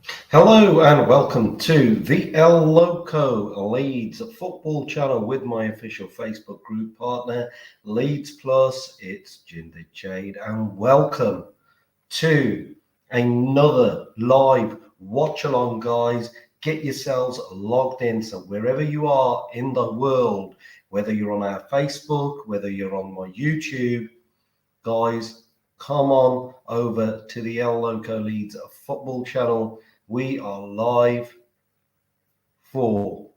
Hello and welcome to the Loco Leeds Football Channel with my official Facebook group partner, Leeds Plus. It's Jinder Jade, and welcome to another live watch along, guys. Get yourselves logged in. So wherever you are in the world, whether you're on our Facebook, whether you're on my YouTube, guys, come on over to the Loco Leeds Football Channel. We are live for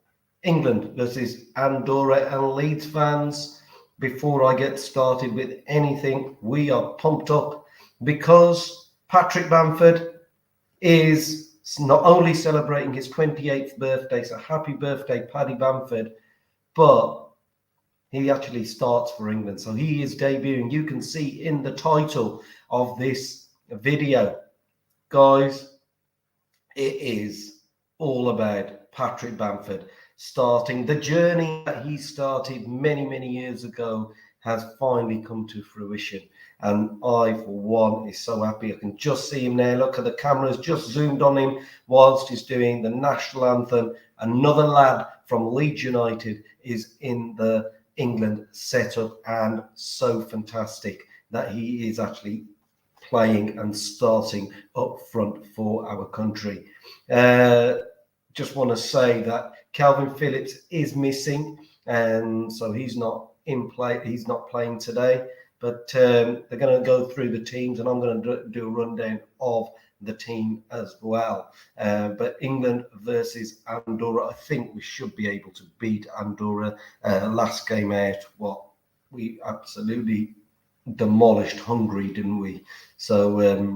England versus Andorra, and Leeds fans. Before I get started with anything, we are pumped up because Patrick Bamford is not only celebrating his 28th birthday, so happy birthday, Paddy Bamford, but he actually starts for England. So he is debuting. You can see in the title of this video, guys, it is all about Patrick Bamford starting. The journey that he started many years ago has finally come to fruition. And I, for one, is so happy. I can just see him there. Look at the cameras just zoomed on him whilst he's doing the national anthem. Another lad from Leeds United is in the England setup, and so fantastic that he is actually playing and starting up front for our country. Just want to say that Calvin Phillips is missing, and so he's not in play. He's not playing today, but they're going to go through the teams, and I'm going to do a rundown of the team as well. But England versus Andorra, I think we should be able to beat Andorra. Last game out, we absolutely demolished Hungary, didn't we? So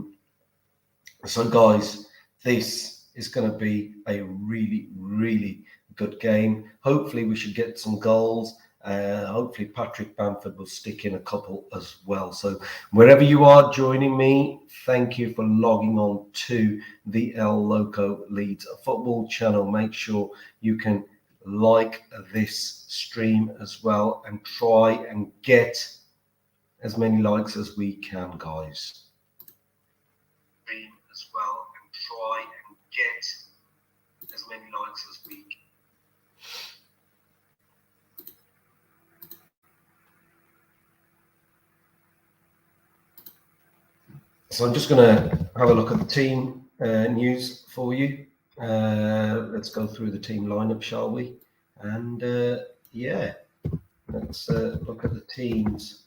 guys, this is going to be a really good game. Hopefully we should get some goals. Hopefully Patrick Bamford will stick in a couple as well. So wherever you are joining me, thank you for logging on to the Loco Leeds Football Channel. Make sure you can like this stream as well and try and get as many likes as we can, guys. As well, and try and get as many likes as we can. So I'm just going to have a look at the team news for you. Let's go through the team lineup, shall we? And yeah, let's look at the teams.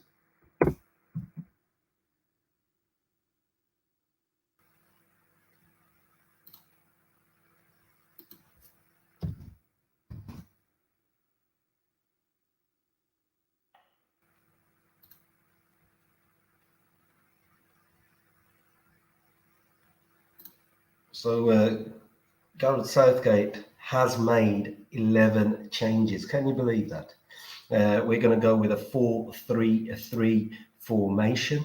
So Gareth Southgate has made 11 changes. Can you believe that? We're going to go with a 4-3-3 formation.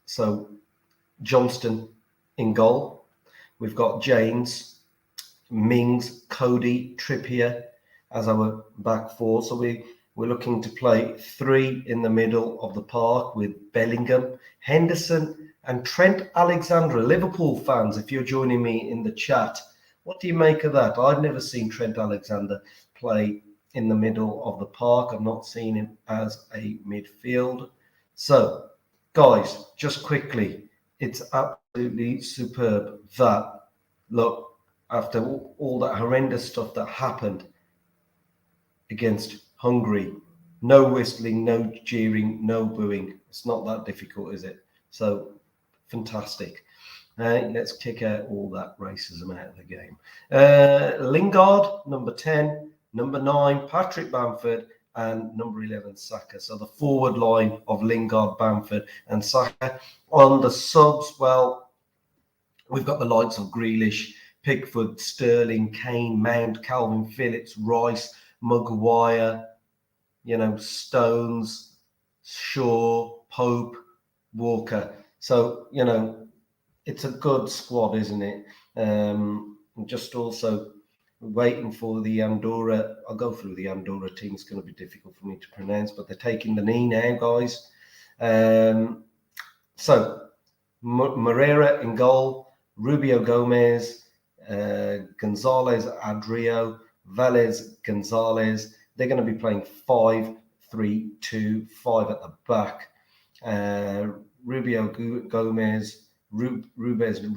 So Johnston in goal. We've got James, Mings, Cody, Trippier as our back four. So we're looking to play three in the middle of the park with Bellingham, Henderson, and Trent Alexander. Liverpool fans, if you're joining me in the chat, what do you make of that? I've never seen Trent Alexander play in the middle of the park. I've not seen him as a midfield. So, guys, just quickly, it's absolutely superb that, look, after all that horrendous stuff that happened against Hungary, no whistling, no cheering, no booing. It's not that difficult, is it? So, fantastic. Let's kick out all that racism out of the game. Lingard, number 10, number 9, Patrick Bamford, and number 11, Saka. So the forward line of Lingard, Bamford, and Saka. On the subs, well, we've got the likes of Grealish, Pickford, Sterling, Kane, Mount, Calvin Phillips, Rice, Maguire, Stones, Shaw, Pope, Walker. So, it's a good squad, isn't it? Just also waiting for the Andorra. I'll go through the Andorra team. It's going to be difficult for me to pronounce, but they're taking the knee now, guys. So Moreira in goal, Rubio Gomez, Gonzalez Adrio, Velez Gonzalez. They're going to be playing 5-3-2, 5 at the back. Rubio Gomez, Ruiz,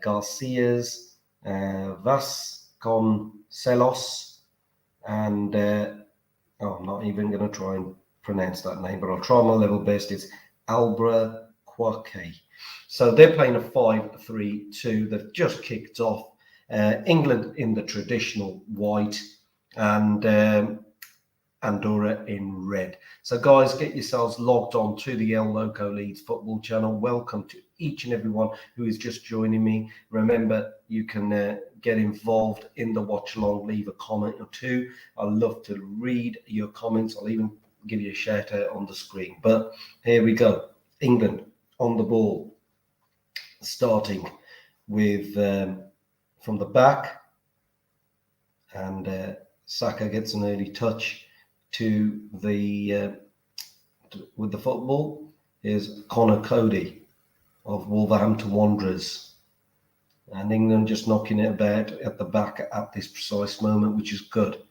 Garcias, Vasconcelos, and I'm not even going to try and pronounce that name, but I'll try my level best. It's Albra Quake. So they're playing a 5-3-2. They've just kicked off. England in the traditional white, and Andorra in red. So guys, get yourselves logged on to the Loco Leeds Football Channel. Welcome to each and everyone who is just joining me. Remember, you can get involved in the watch along, leave a comment or two. I love to read your comments. I'll even give you a shout out on the screen. But here we go. England on the ball, starting with from the back, and Saka gets an early touch to the with the football. Here's Connor Cody of Wolverhampton Wanderers, and England just knocking it about at the back at this precise moment, which is good.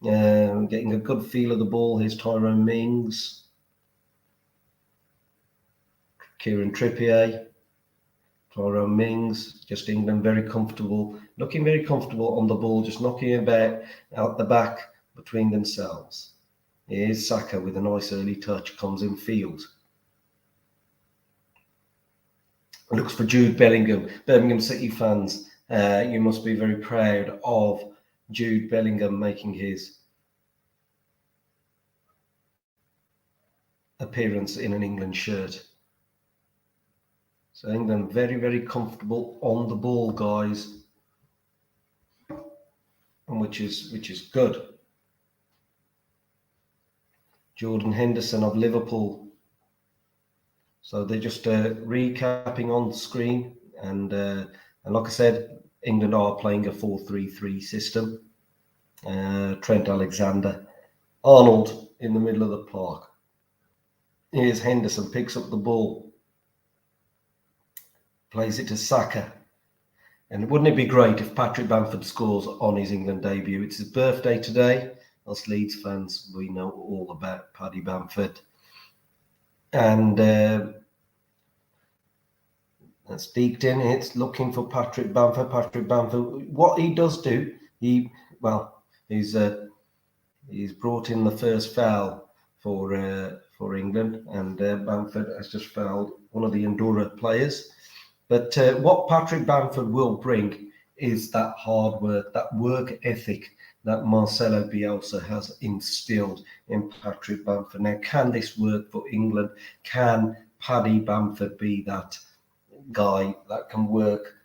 Getting a good feel of the ball. Here's Tyrone Mings, Kieran Trippier, Tyrone Mings. Just England very comfortable, looking very comfortable on the ball, just knocking about out the back between themselves. Here's Saka with a nice early touch, comes in field. Looks for Jude Bellingham. Birmingham City fans, you must be very proud of Jude Bellingham making his appearance in an England shirt. So England very, very comfortable on the ball, guys, and which is good. Jordan Henderson of Liverpool. So they're just recapping on the screen, and like I said, England are playing a 4-3-3 system. Trent Alexander-Arnold in the middle of the park. Here's Henderson, picks up the ball, plays it to Saka. And wouldn't it be great if Patrick Bamford scores on his England debut? It's his birthday today. Us Leeds fans, we know all about Paddy Bamford. And that's deked in. It's looking for Patrick Bamford. Patrick Bamford, what he does do, he's brought in the first foul for England, and Bamford has just fouled one of the Andorra players. But what Patrick Bamford will bring is that hard work, that work ethic that Marcelo Bielsa has instilled in Patrick Bamford. Now, can this work for England? Can Paddy Bamford be that guy that can work?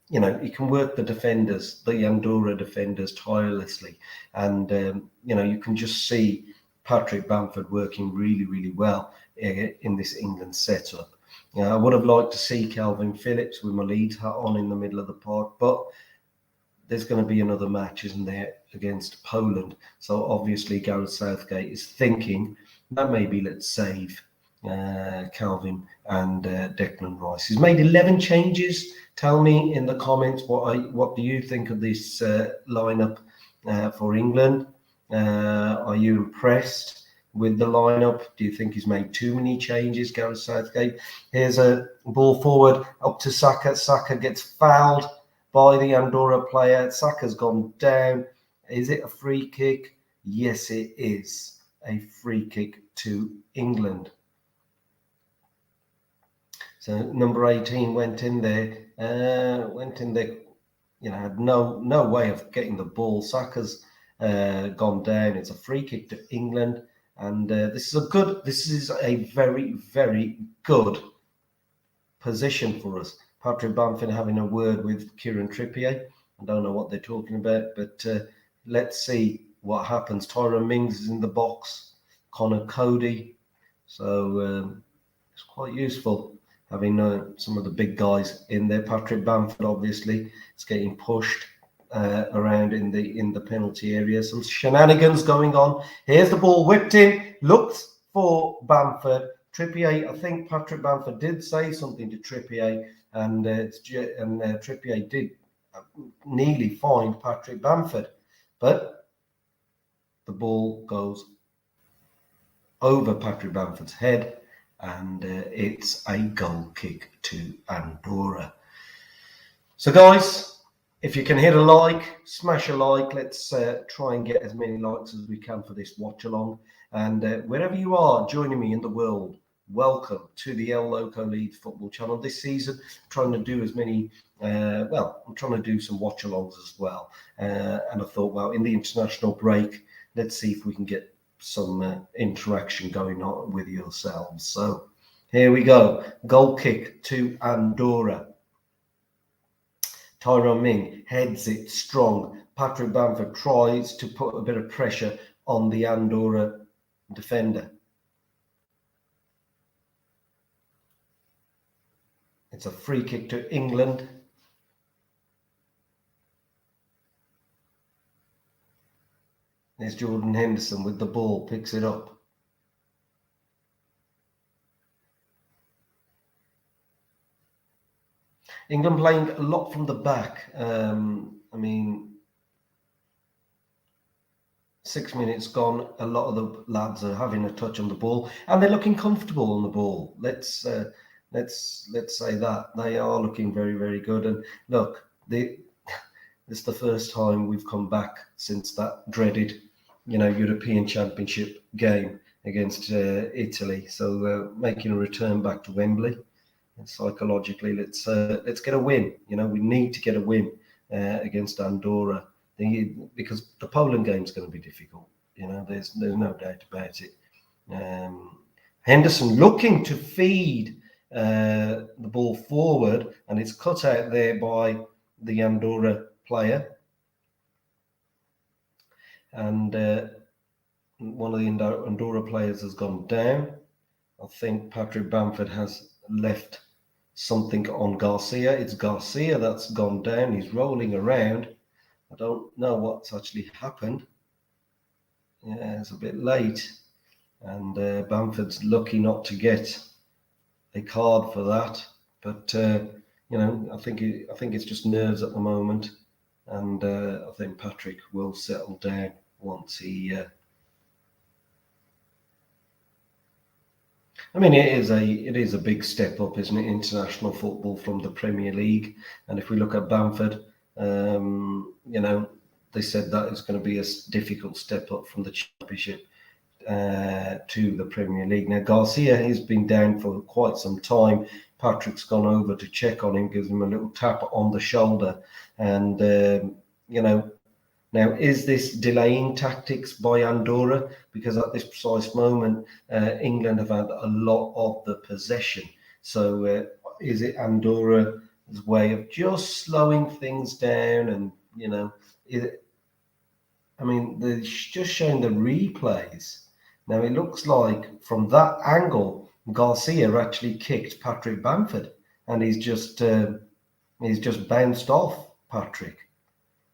You know, he can work the defenders, the Andorra defenders, tirelessly. And, you can just see Patrick Bamford working really, really well in this England setup. I would have liked to see Calvin Phillips with my Leeds hat on in the middle of the park, but there's going to be another match, isn't there, against Poland. So obviously Gareth Southgate is thinking that maybe let's save Calvin and Declan Rice. He's made 11 changes. Tell me in the comments what do you think of this lineup for England? Are you impressed with the lineup? Do you think he's made too many changes, Gareth Southgate? Here's a ball forward up to Saka. Saka gets fouled by the Andorra player. Saka's gone down. Is it a free kick? Yes, it is a free kick to England. So number 18 went in there. Had no way of getting the ball. Saka's gone down. It's a free kick to England, and this is a very, very good position for us. Patrick Bamford having a word with Kieran Trippier. I don't know what they're talking about, but let's see what happens. Tyrone Mings is in the box. Connor Cody. So it's quite useful having some of the big guys in there. Patrick Bamford, obviously, is getting pushed around in the penalty area. Some shenanigans going on. Here's the ball whipped in. Looked for Bamford. Trippier, I think Patrick Bamford did say something to Trippier, and Trippier did nearly find Patrick Bamford, but the ball goes over Patrick Bamford's head, and it's a goal kick to Andorra. So guys, if you can hit a like, smash a like. Let's try and get as many likes as we can for this watch along. And wherever you are joining me in the world, welcome to the Loco Leeds Football Channel. This season, I'm trying to do as many, I'm trying to do some watch alongs as well. And I thought, well, in the international break, let's see if we can get some interaction going on with yourselves. So here we go. Goal kick to Andorra. Tyrone Ming heads it strong. Patrick Bamford tries to put a bit of pressure on the Andorra defender. It's a free kick to England. There's Jordan Henderson with the ball, picks it up. England playing a lot from the back. 6 minutes gone. A lot of the lads are having a touch on the ball, and they're looking comfortable on the ball. Let's say that they are looking very, very good. And look, it's the first time we've come back since that dreaded, European Championship game against Italy. So making a return back to Wembley. And psychologically, let's get a win. We need to get a win against Andorra, because the Poland game is going to be difficult. There's no doubt about it. Henderson looking to feed the ball forward, and it's cut out there by the Andorra player. And one of the Andorra players has gone down. I think Patrick Bamford has left something on Garcia. It's Garcia that's gone down. He's rolling around. I don't know what's actually happened. Yeah, it's a bit late. And Bamford's lucky not to get a card for that. But, I think it's just nerves at the moment. And I think Patrick will settle down once he... it is a big step up, isn't it? International football from the Premier League. And if we look at Bamford, they said that it's going to be a difficult step up from the Championship to the Premier League. Now, Garcia has been down for quite some time. Patrick's gone over to check on him, gives him a little tap on the shoulder. And, now, is this delaying tactics by Andorra? Because at this precise moment, England have had a lot of the possession. So is it Andorra's way of just slowing things down? And, they're just showing the replays. Now, it looks like from that angle, Garcia actually kicked Patrick Bamford, and he's just bounced off Patrick.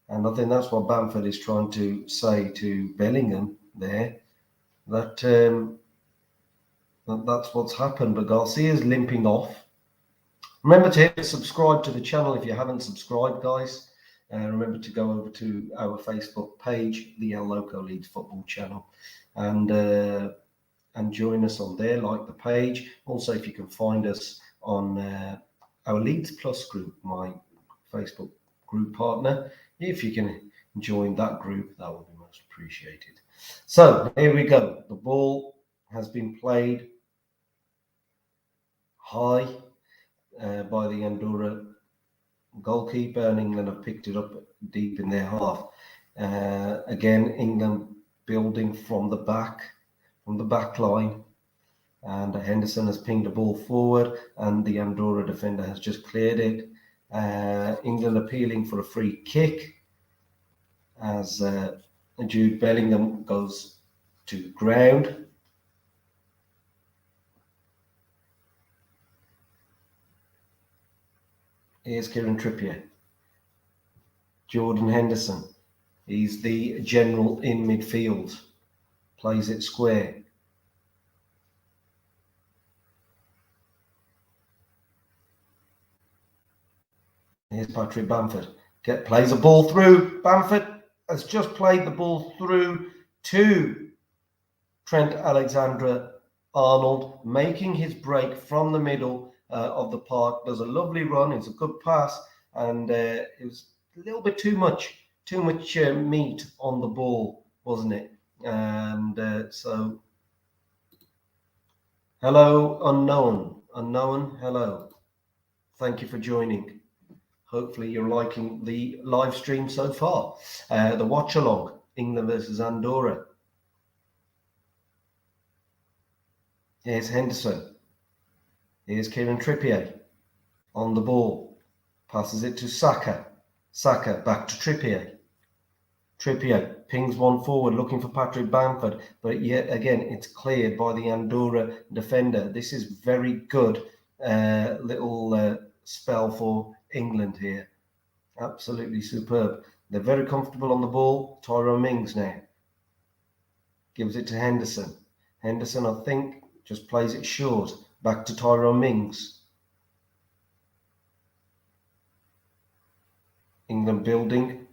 And I think that's what Bamford is trying to say to Bellingham there, that that's what's happened. But Garcia's limping off. Remember to hit subscribe to the channel if you haven't subscribed, guys. Remember to go over to our Facebook page, the Loco Leeds Football Channel, and join us on there, like the page. Also, if you can find us on our Leeds Plus group, my Facebook group partner, if you can join that group, that would be most appreciated. So here we go. The ball has been played high by the Andorra goalkeeper, and England have picked it up deep in their half. Again, England building from the back line, and Henderson has pinged the ball forward, and the Andorra defender has just cleared it. England appealing for a free kick as Jude Bellingham goes to ground. Here's Kieran Trippier. Jordan Henderson. He's the general in midfield. Plays it square. Here's Patrick Bamford. Plays a ball through. Bamford has just played the ball through to Trent Alexander-Arnold, making his break from the middle of the park. Does a lovely run. It's a good pass, and it was a little bit too much meat on the ball, wasn't it? And so, hello, unknown, hello. Thank you for joining. Hopefully you're liking the live stream so far. The watch along, England versus Andorra. Here's Henderson. Here's Kieran Trippier on the ball. Passes it to Saka. Saka back to Trippier. Trippier pings one forward looking for Patrick Bamford, but yet again it's cleared by the Andorra defender. This is very good little spell for England here. Absolutely superb. They're very comfortable on the ball. Tyrone Mings now gives it to Henderson. Henderson, I think, just plays it short. Back to Tyrone Mings. England building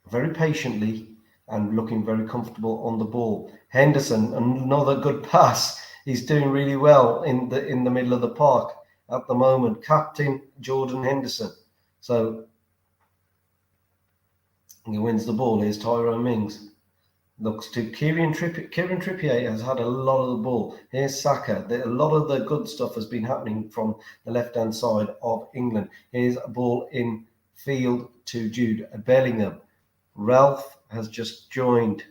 very patiently and looking very comfortable on the ball. Henderson, another good pass. He's doing really well in the middle of the park at the moment. Captain Jordan Henderson. So he wins the ball. Here's Tyrone Mings. Looks to Kieran Trippier. Kieran Trippier has had a lot of the ball. Here's Saka. A lot of the good stuff has been happening from the left-hand side of England. Here's a ball in field to Jude Bellingham. Ralph has just joined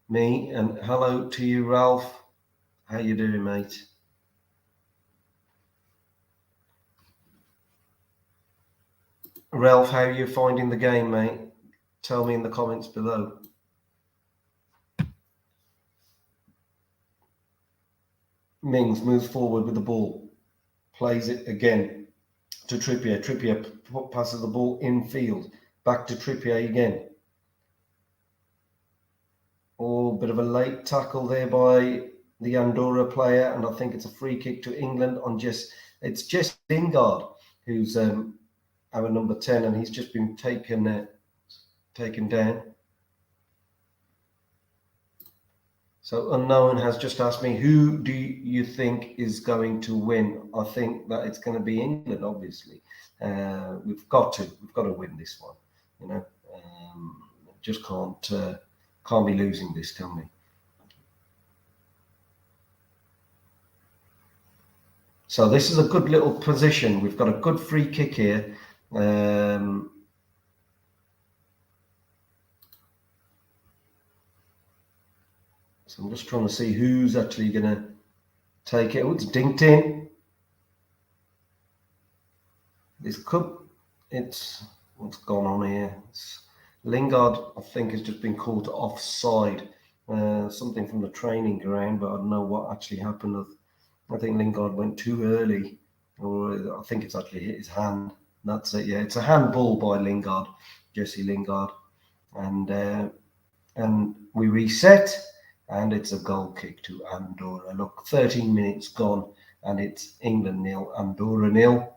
me, and hello to you, Ralph. How you doing, mate? Ralph, how are you finding the game, mate? Tell me in the comments below. Mings moves forward with the ball, plays it again to Trippier. Trippier passes the ball infield, back to Trippier again. Oh, bit of a late tackle there by the Andorra player, and I think it's a free kick to England on it's Jesse Lingard, who's our number 10, and he's just been taken down. So Unknown has just asked me, who do you think is going to win? I think that it's going to be England, obviously. We've got to win this one. You know, just can't be losing this, can we? So this is a good little position. We've got a good free kick here. So I'm just trying to see who's actually going to take it. Oh, it's dinked in. What's gone on here? Lingard, I think, has just been called offside. Something from the training ground, but I don't know what actually happened. I think Lingard went too early, or I think it's actually hit his hand. That's it. Yeah, it's a handball by Lingard, Jesse Lingard, and we reset. And it's a goal kick to Andorra. Look, 13 minutes gone, and it's England 0, Andorra 0.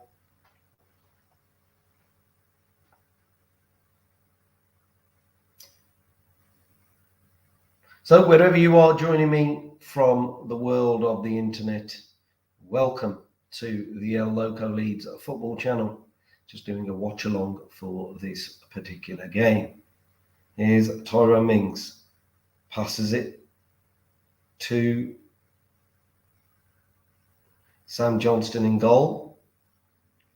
So wherever you are joining me from the world of the internet, welcome to the Loco Leeds Football Channel. Just doing a watch along for this particular game. Here's Tyrone Mings. Passes it to Sam Johnston in goal,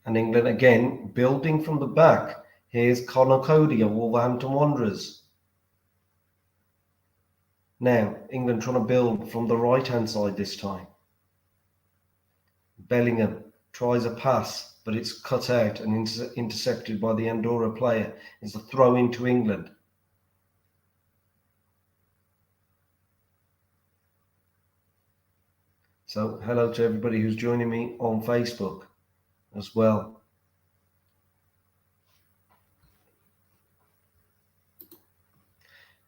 and England again building from the back. Here's Connor Cody of Wolverhampton Wanderers. Now England trying to build from the right hand side this time. Bellingham tries a pass, but it's cut out and intercepted by the Andorra player. It's a throw into England. So hello to everybody who's joining me on Facebook as well.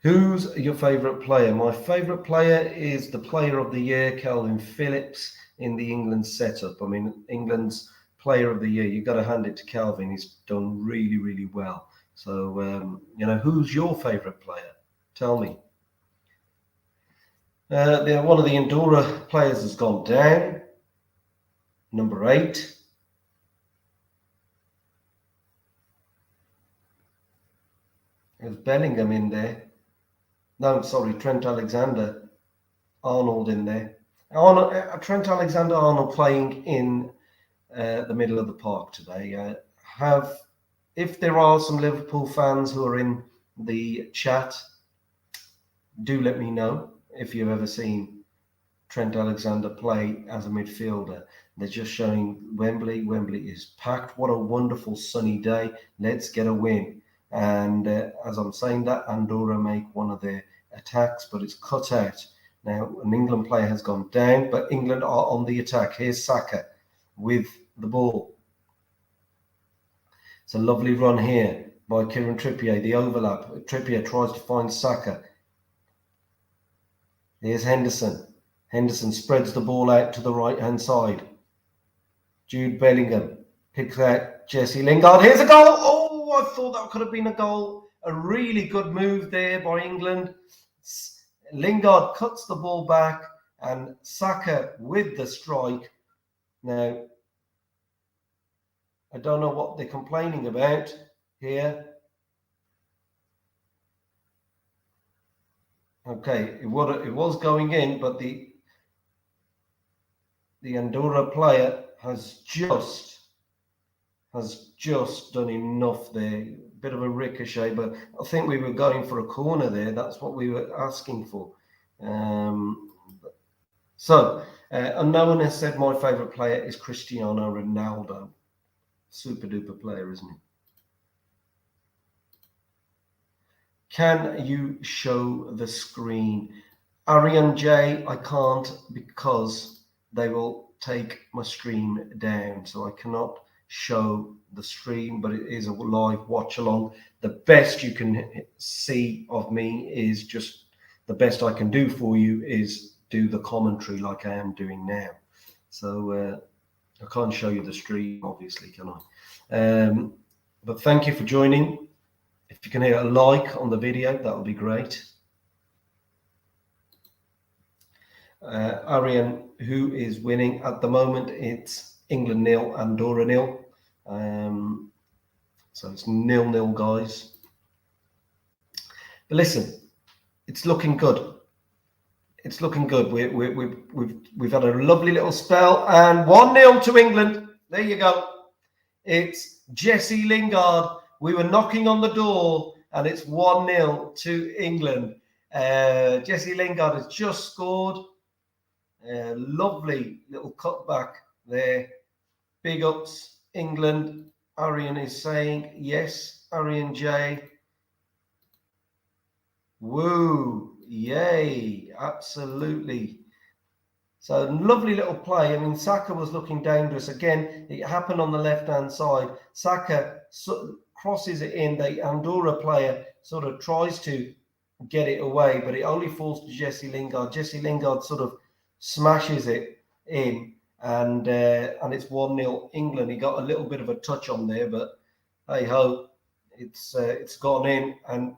Who's your favourite player? My favourite player is the player of the year, Calvin Phillips, in the England setup. I mean, England's player of the year. You've got to hand it to Calvin. He's done really, really well. So, who's your favourite player? Tell me. One of the Andorra players has gone down. Number 8. There's Bellingham in there. No, sorry, Trent Alexander-Arnold in there. Trent Alexander-Arnold playing in the middle of the park today. If there are some Liverpool fans who are in the chat, do let me know if you've ever seen Trent Alexander play as a midfielder. They're just showing Wembley. Wembley is packed. What a wonderful sunny day. Let's get a win. And as I'm saying that, Andorra make one of their attacks, but it's cut out. Now, an England player has gone down, but England are on the attack. Here's Saka with the ball. It's a lovely run here by Kieran Trippier, the overlap. Trippier tries to find Saka. Here's Henderson. Henderson spreads the ball out to the right-hand side. Jude Bellingham picks out Jesse Lingard. Here's a goal. Oh, I thought that could have been a goal. A really good move there by England. Lingard cuts the ball back and Saka with the strike. Now, I don't know what they're complaining about here. Okay, it was going in, but the Andorra player has just done enough there. Bit of a ricochet, but I think we were going for a corner there. That's what we were asking for. Unknown has said my favourite player is Cristiano Ronaldo. Super duper player, isn't he? Can you show the screen? Arian J, I can't because they will take my stream down. So I cannot show the stream, but it is a live watch along. The best you can see of me is just the best I can do for you is do the commentary like I am doing now. So I can't show you the stream, obviously, can I? But thank you for joining. If you can hit a like on the video, that would be great. Arian, who is winning at the moment? It's England 0, Andorra 0. So it's 0-0, guys. But listen, it's looking good. It's looking good. We've had a lovely little spell, and 1-0 to England. There you go. It's Jesse Lingard. We were knocking on the door, and it's 1-0 to England. Jesse Lingard has just scored. Lovely little cutback there. Big ups, England. Arian is saying yes. Arian J. Woo. Yay. Absolutely. So lovely little play. I mean, Saka was looking dangerous. Again, it happened on the left-hand side. Saka crosses it in. The Andorra player sort of tries to get it away, but it only falls to Jesse Lingard. Jesse Lingard sort of smashes it in, and it's 1-0 England. He got a little bit of a touch on there, but hey ho, it's gone in, and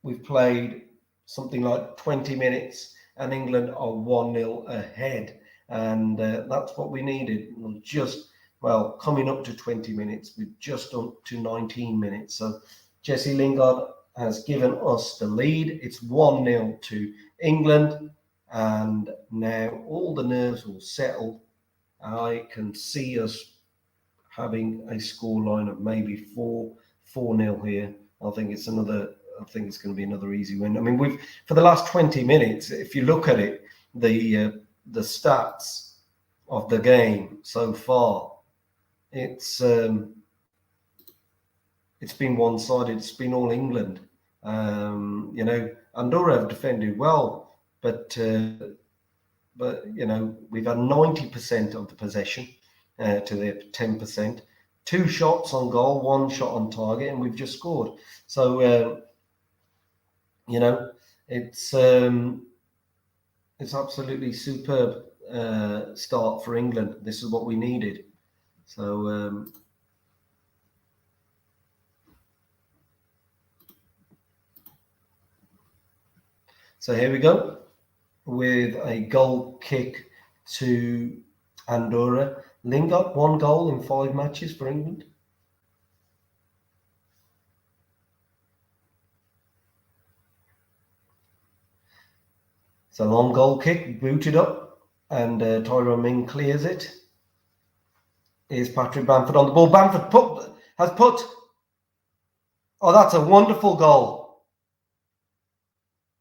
we've played something like 20 minutes, and England are 1-0 ahead, and that's what we needed. Coming up to 20 minutes, we're just up to 19 minutes. So Jesse Lingard has given us the lead. It's 1-0 to England. And now all the nerves will settle. I can see us having a scoreline of maybe 4-0 here. I think it's going to be another easy win. I mean, for the last 20 minutes, if you look at it, the stats of the game so far, it's been one-sided. It's been all England. Andorra have defended well. But we've had 90% of the possession to their 10%. 2 shots on goal, 1 shot on target, and we've just scored. So it's absolutely superb. start for England. This is what we needed. So so here we go with a goal kick to Andorra. Lingard, 1 goal in 5 matches for England. It's a long goal kick, booted up, and Tyrone Ming clears it. Here's Patrick Bamford on the ball. Bamford has put. Oh, that's a wonderful goal.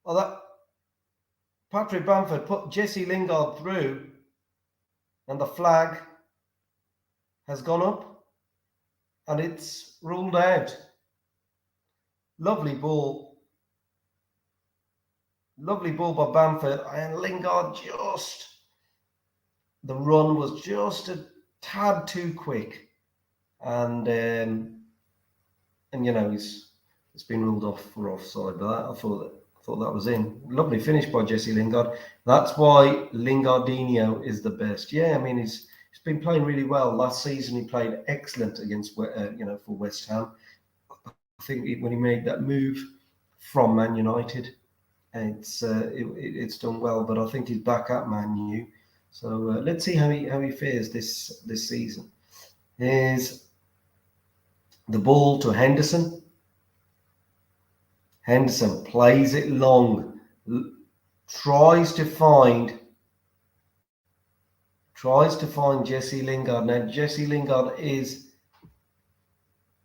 Oh, that Patrick Bamford put Jesse Lingard through, and the flag has gone up, and it's ruled out. Lovely ball. Lovely ball by Bamford, and Lingard the run was just a tad too quick, and you know, it's been ruled off for offside. But I thought that was in. Lovely finish by Jesse Lingard. That's why Lingardinho is the best. Yeah, I mean, he's been playing really well. Last season he played excellent against for West Ham. I think when he made that move from Man United, it's done well. But I think he's back at Man U. So let's see how he fares this season. Here's the ball to Henderson. Henderson plays it long, tries to find Jesse Lingard. Now Jesse Lingard is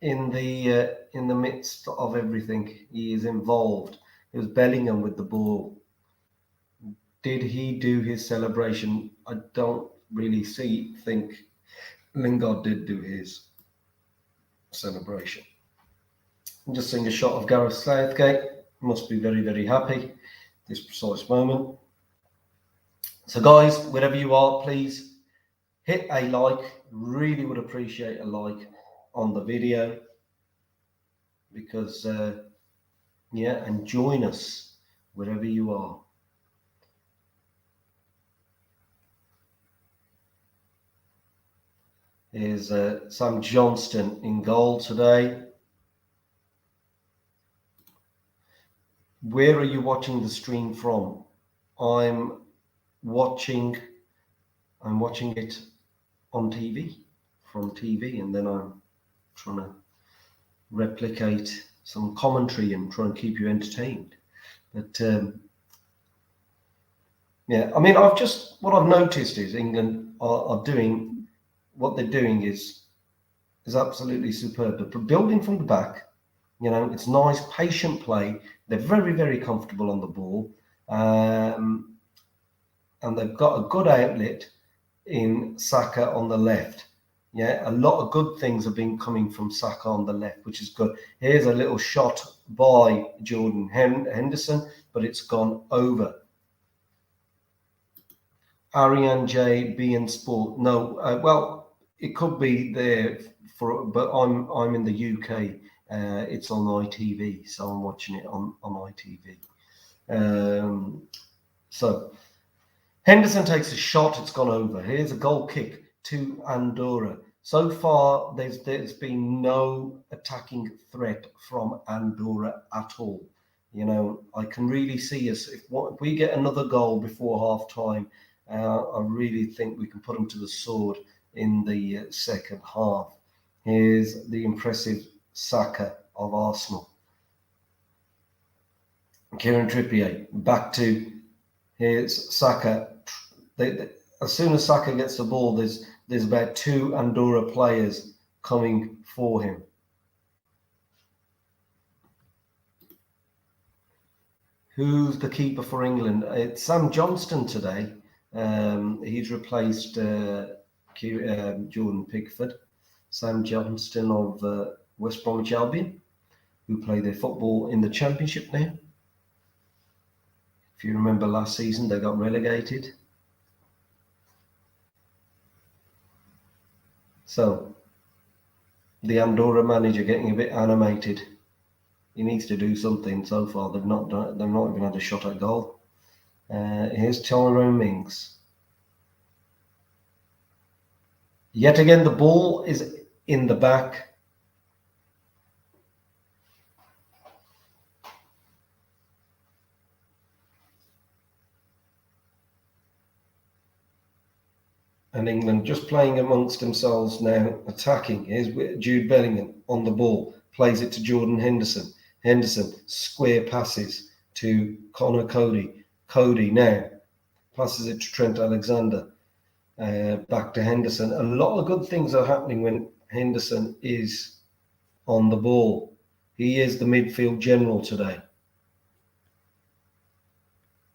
in the midst of everything. He is involved. It was Bellingham with the ball. Did he do his celebration? I don't really think Lingard did do his celebration. I'm just seeing a shot of Gareth Southgate. Must be very, very happy this precise moment. So guys, wherever you are, please hit a like. Really would appreciate a like on the video, because and join us wherever you are. Here's Sam Johnston in goal today. Where are you watching the stream from? I'm watching it on TV, from TV, and then I'm trying to replicate some commentary and try and keep you entertained. But yeah, I mean, what I've noticed is England are doing what they're doing is absolutely superb. They're building from the back. You know, it's nice, patient play. They're very, very comfortable on the ball. And they've got a good outlet in Saka on the left. Yeah, a lot of good things have been coming from Saka on the left, which is good. Here's a little shot by Jordan Henderson, but it's gone over. Ariane J, BN Sport. No, well, it could be there but I'm in the UK. It's on ITV, so I'm watching it on ITV. So Henderson takes a shot, it's gone over. Here's a goal kick to Andorra. So far, there's been no attacking threat from Andorra at all. You know, I can really see us, if we get another goal before half time, I really think we can put them to the sword in the second half. Here's the impressive Saka of Arsenal. Kieran Trippier back to, here's Saka. As soon as Saka gets the ball, there's about 2 Andorra players coming for him. Who's the keeper for England? It's Sam Johnston today. He's replaced Jordan Pickford. Sam Johnston of West Bromwich Albion, who play their football in the Championship now. If you remember last season, they got relegated. So the Andorra manager getting a bit animated. He needs to do something. So far, they've not even had a shot at goal. Here's Tyrone Mings. Yet again, the ball is in the back. And England just playing amongst themselves now, attacking. Here's Jude Bellingham on the ball, plays it to Jordan Henderson. Henderson, square passes to Connor Cody. Cody now passes it to Trent Alexander. Back to Henderson. A lot of good things are happening when Henderson is on the ball. He is the midfield general today.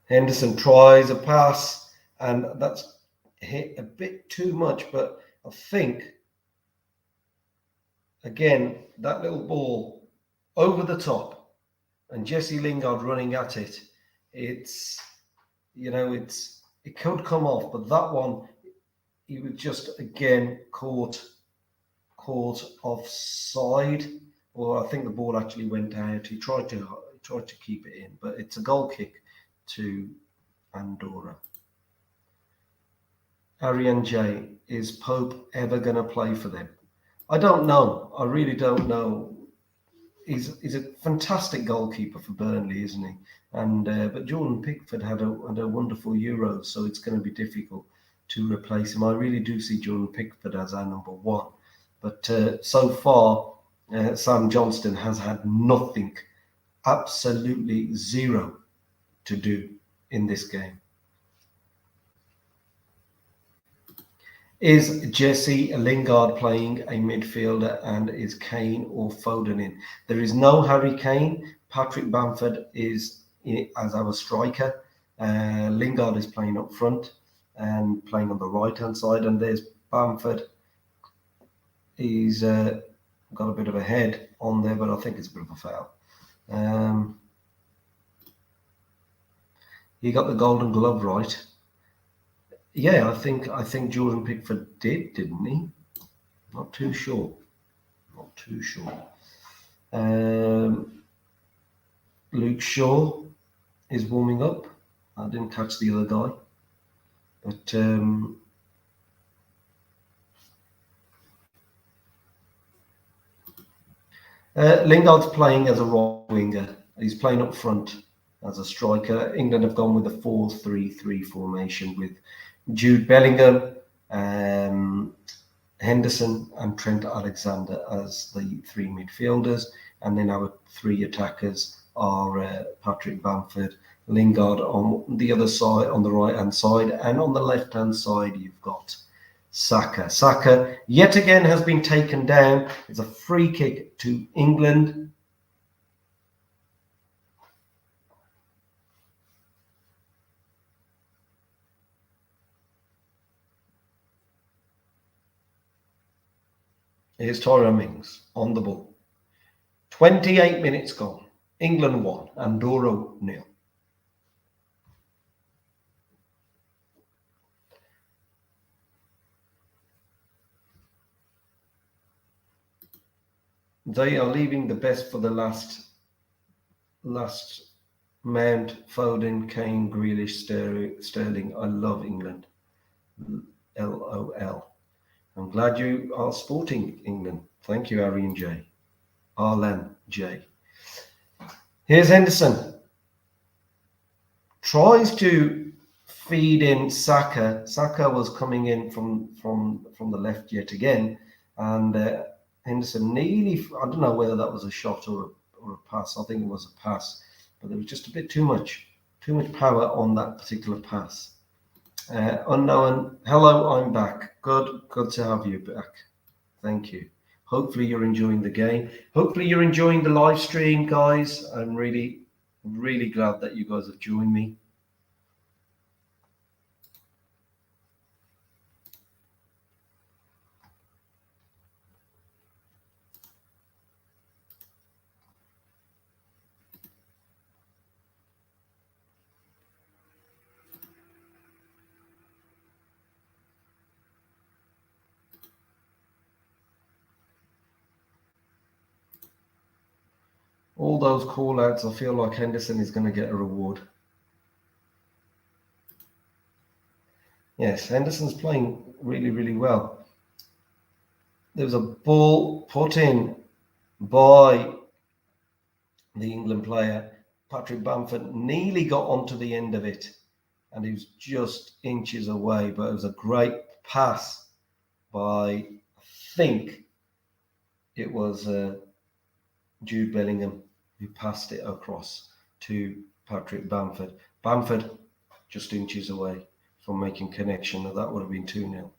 Henderson tries a pass, and that's hit a bit too much, but I think, again, that little ball over the top and Jesse Lingard running at it, it's, it could come off, but that one, he was just, again, caught offside, or I think the ball actually went out. He tried to keep it in, but it's a goal kick to Andorra. Arian J, is Pope ever going to play for them? I don't know. I really don't know. He's a fantastic goalkeeper for Burnley, isn't he? And but Jordan Pickford had a wonderful Euros, so it's going to be difficult to replace him. I really do see Jordan Pickford as our number one. But so far, Sam Johnston has had nothing, absolutely zero to do in this game. Is Jesse Lingard playing a midfielder, and is Kane or Foden in? There is no Harry Kane. Patrick Bamford is as our striker. Lingard is playing up front and playing on the right-hand side, and there's Bamford. He's got a bit of a head on there, but I think it's a bit of a foul. He got the Golden Glove right. Yeah, I think Jordan Pickford didn't he? Not too sure. Luke Shaw is warming up. I didn't catch the other guy, but Lingard's playing as a right winger. He's playing up front as a striker. England have gone with a 4-3-3 formation with Jude Bellingham, Henderson and Trent Alexander as the three midfielders, and then our three attackers are Patrick Bamford, Lingard on the other side, on the right-hand side, and on the left-hand side you've got Saka. Saka yet again has been taken down. It's a free kick to England. Here's Tyrone Mings on the ball. 28 minutes gone. England 1, Andorra 0. They are leaving the best for the last. Mount, Foden, Kane, Grealish, Sterling. I love England. LOL. I'm glad you are sporting England. Thank you, Arian J. Arlen J. Here's Henderson. Tries to feed in Saka. Saka was coming in from the left yet again, and Henderson nearly. I don't know whether that was a shot or a pass. I think it was a pass, but there was just a bit too much power on that particular pass. Unknown. Hello, I'm back. Good to have you back. Thank you. Hopefully you're enjoying the game. Hopefully you're enjoying the live stream, guys. I'm really glad that you guys have joined me. All those call outs, I feel like Henderson is going to get a reward. Yes, Henderson's playing really well. there was a ball put in by the England player, Patrick Bamford, nearly got onto the end of it, and he was just inches away, but it was a great pass by, I think it was Jude Bellingham, who passed it across to Patrick Bamford. Bamford just inches away from making connection, and that would have been 2-0.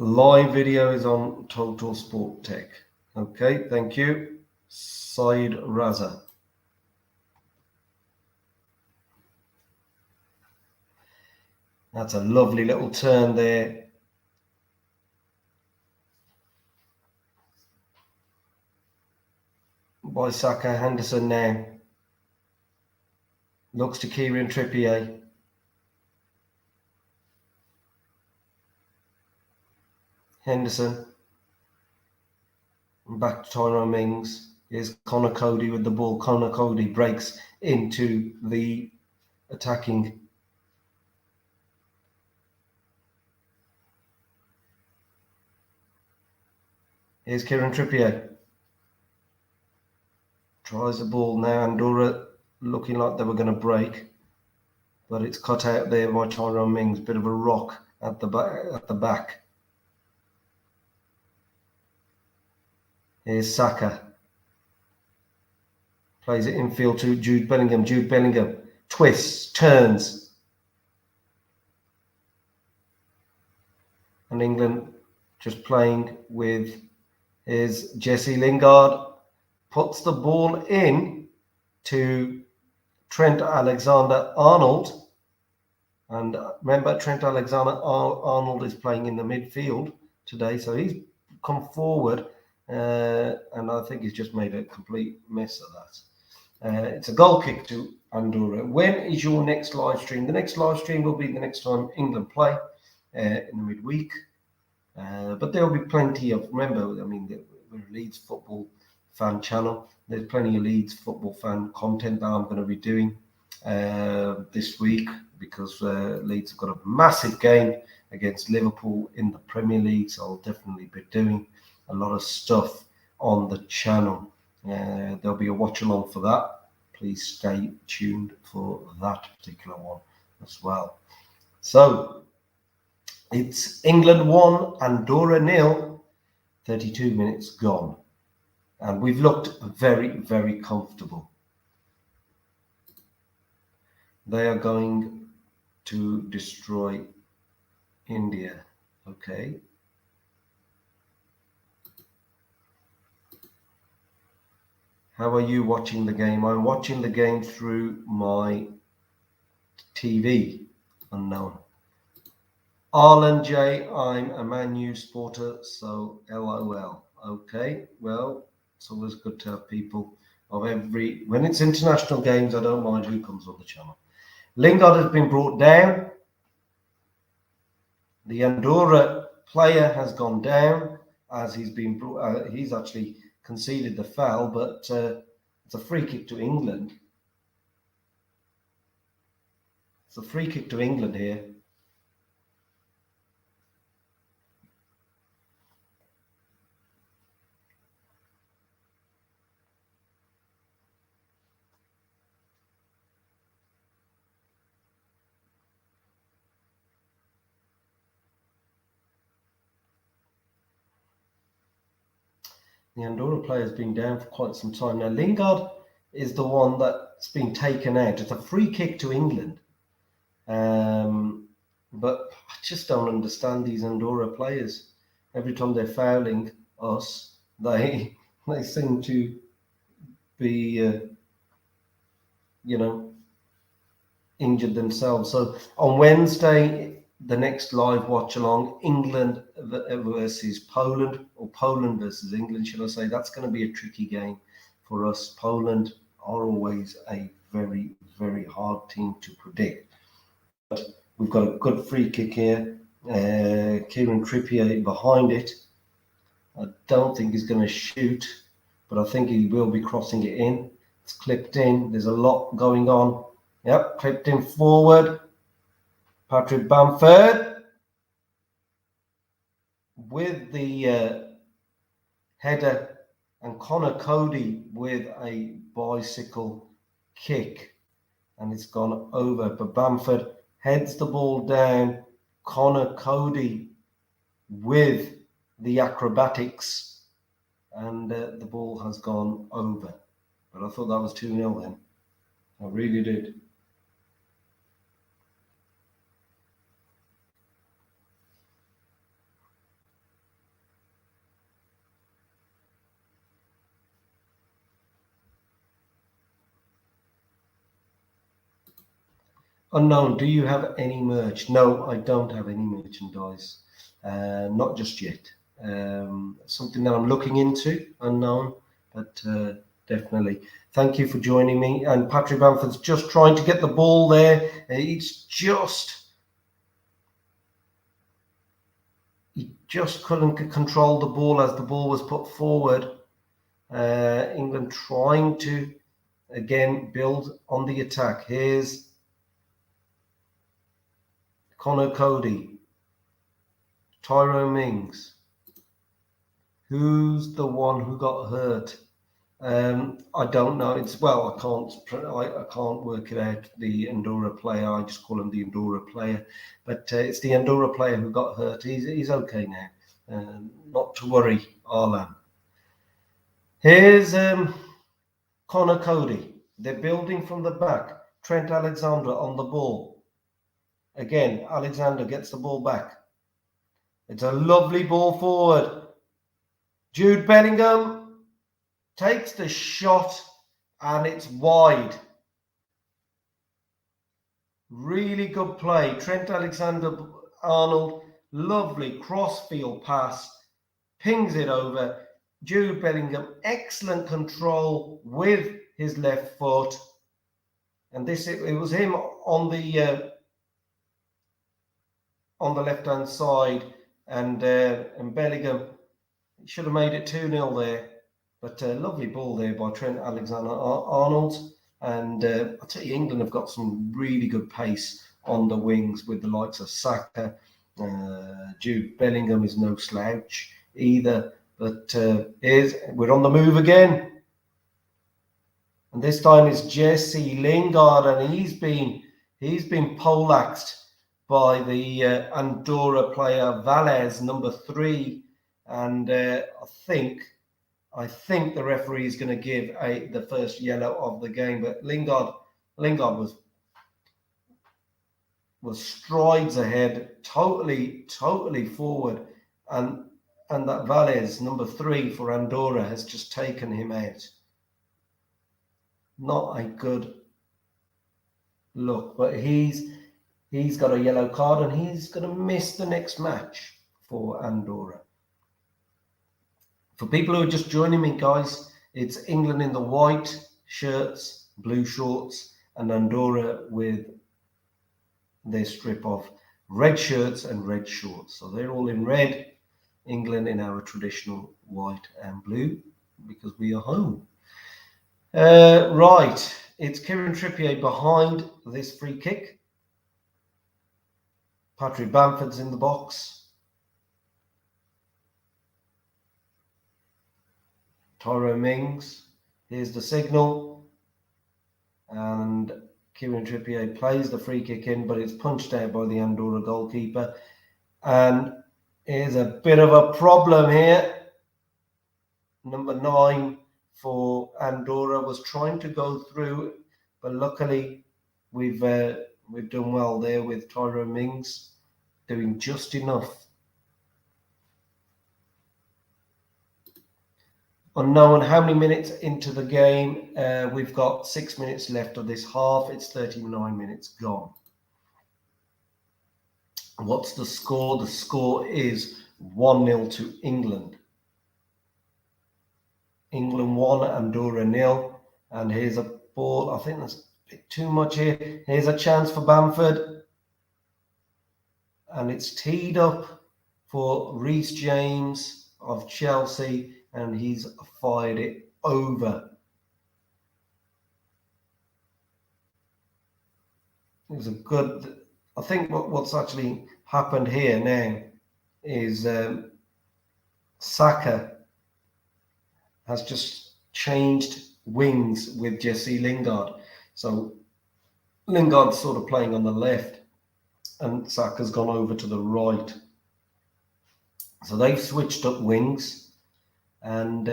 Live video is on Total Sport Tech. Okay, thank you. Said Raza. That's a lovely little turn there. By Saka. Henderson now. Looks to Kieran Trippier. Henderson. Back to Tyrone Mings. Here's Connor Cody with the ball. Connor Cody breaks into the attacking. Here's Kieran Trippier. Tries the ball now. Andorra looking like they were going to break, but it's cut out there by Tyrone Mings. Bit of a rock at the back. Here's Saka. Plays it infield to Jude Bellingham. Jude Bellingham twists, turns. And England just playing with his Jesse Lingard. Puts the ball in to Trent Alexander-Arnold. And remember, Trent Alexander-Arnold is playing in the midfield today. So he's come forward. And I think he's just made a complete mess of that. It's a goal kick to Andorra. When is your next live stream? The next live stream will be the next time England play in the midweek. But there will be plenty of, remember, I mean, we're a Leeds football fan channel. There's plenty of Leeds football fan content that I'm going to be doing this week, because Leeds have got a massive game against Liverpool in the Premier League. So I'll definitely be doing a lot of stuff on the channel. There'll be a watch along for that. Please stay tuned for that particular one as well. So it's England 1, Andorra 0, 32 minutes gone. And we've looked very, very comfortable. They are going to destroy India. Okay. How are you watching the game? I'm watching the game through my TV. Unknown. Arlen J, I'm a Man U supporter, so LOL. Okay, well, it's always good to have people of every... When it's international games, I don't mind who comes on the channel. Lingard has been brought down. The Andorra player has gone down as he's been brought... he's actually conceded the foul, but it's a free kick to England. It's a free kick to England here. The Andorra player has been down for quite some time. Now, Lingard is the one that's been taken out. It's a free kick to England. But I just don't understand these Andorra players. Every time they're fouling us, they seem to be, injured themselves. So on Wednesday, the next live watch along, England versus Poland, or Poland versus England, should I say. That's going to be a tricky game for us. Poland are always a very, very hard team to predict. But we've got a good free kick here. Kieran Trippier behind it. I don't think he's going to shoot, but I think he will be crossing it in. It's clipped in. There's a lot going on. Yep, clipped in forward. Patrick Bamford with the header, and Connor Cody with a bicycle kick, and it's gone over. But Bamford heads the ball down. Connor Cody with the acrobatics, and the ball has gone over. But I thought that was 2-0 then. I really did. Unknown, do you have any merch? No, I don't have any merchandise. Not just yet. Something that I'm looking into, unknown, but definitely. Thank you for joining me. And Patrick Bamford's just trying to get the ball there. He just couldn't control the ball as the ball was put forward. England trying to, again, build on the attack. Here's Connor Cody, Tyrone Mings. Who's the one who got hurt? I don't know. I can't work it out. The Andorra player. I just call him the Andorra player. But it's the Andorra player who got hurt. He's okay now. Not to worry, Arlan. Here's Connor Cody. They're building from the back. Trent Alexander on the ball. Again, Alexander gets the ball back. It's a lovely ball forward. Jude Bellingham takes the shot and it's wide. Really good play. Trent Alexander-Arnold, lovely cross-field pass, pings it over. Jude Bellingham, excellent control with his left foot. And it was him on the left-hand side, and Bellingham should have made it 2-0 there. But a lovely ball there by Trent Alexander-Arnold. And I'll tell you, England have got some really good pace on the wings with the likes of Saka. Jude Bellingham is no slouch either. But we're on the move again. And this time it's Jesse Lingard, and he's been poleaxed by the Andorra player Valles, number 3. And I think the referee is going to give the first yellow of the game. But Lingard was strides ahead, totally forward, and that Valles, number 3 for Andorra, has just taken him out. Not a good look, but he's got a yellow card and he's going to miss the next match for Andorra. For people who are just joining me, guys, it's England in the white shirts, blue shorts, and Andorra with their strip of red shirts and red shorts. So they're all in red, England in our traditional white and blue, because we are home. Right, it's Kieran Trippier behind this free kick. Patrick Bamford's in the box. Tyrone Mings, here's the signal. And Kieran Trippier plays the free kick in, but it's punched out by the Andorra goalkeeper. And here's a bit of a problem here. Number 9 for Andorra was trying to go through, but luckily we've done well there with Tyrone Mings doing just enough. Unknown how many minutes into the game. We've got 6 minutes left of this half. It's 39 minutes gone. What's the score? The score is 1-0 to England. England 1, Andorra 0. And here's a ball. I think that's a bit too much here. Here's a chance for Bamford. And it's teed up for Reece James of Chelsea. And he's fired it over. It was a I think what's actually happened here now is Saka has just changed wings with Jesse Lingard. So Lingard's sort of playing on the left and Saka's gone over to the right. So they've switched up wings, and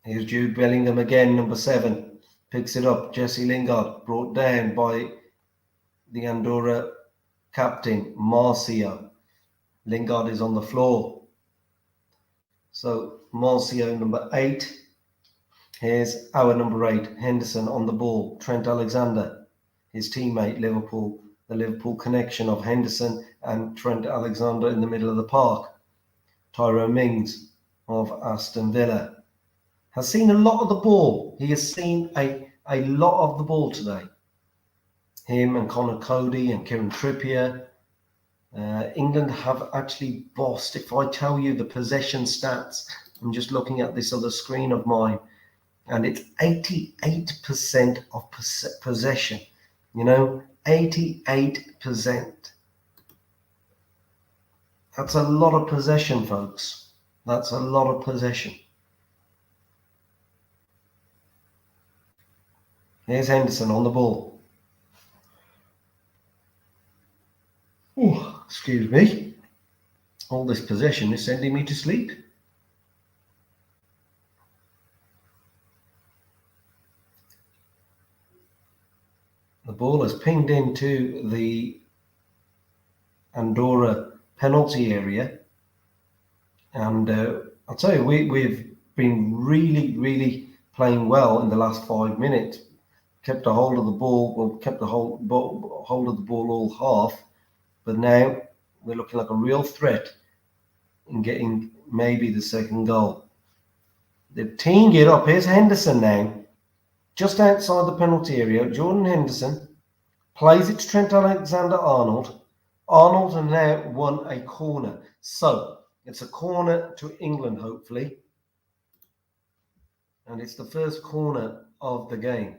here's Jude Bellingham again, number 7, picks it up. Jesse Lingard brought down by the Andorra captain, Marcio. Lingard is on the floor. So Marcio, number 8. Here's our number 8, Henderson on the ball. Trent Alexander, his teammate, Liverpool. The Liverpool connection of Henderson and Trent Alexander in the middle of the park. Tyrone Mings of Aston Villa has seen a lot of the ball. He has seen a lot of the ball today. Him and Connor Cody and Kieran Trippier. England have actually bossed. If I tell you the possession stats, I'm just looking at this other screen of mine, and it's 88% of possession. 88%. That's a lot of possession, folks. That's a lot of possession. Here's Henderson on the ball. Oh, excuse me. All this possession is sending me to sleep. The ball has pinged into the Andorra penalty area, and I'll tell you, we've been really playing well in the last 5 minutes. Kept a hold of the ball, kept the hold of the ball all half, but now we're looking like a real threat in getting maybe the second goal. They've teamed it up. Here's Henderson now, just outside the penalty area. Jordan Henderson plays it to Trent Alexander-Arnold. Arnold has now won a corner. So it's a corner to England, hopefully. And it's the first corner of the game.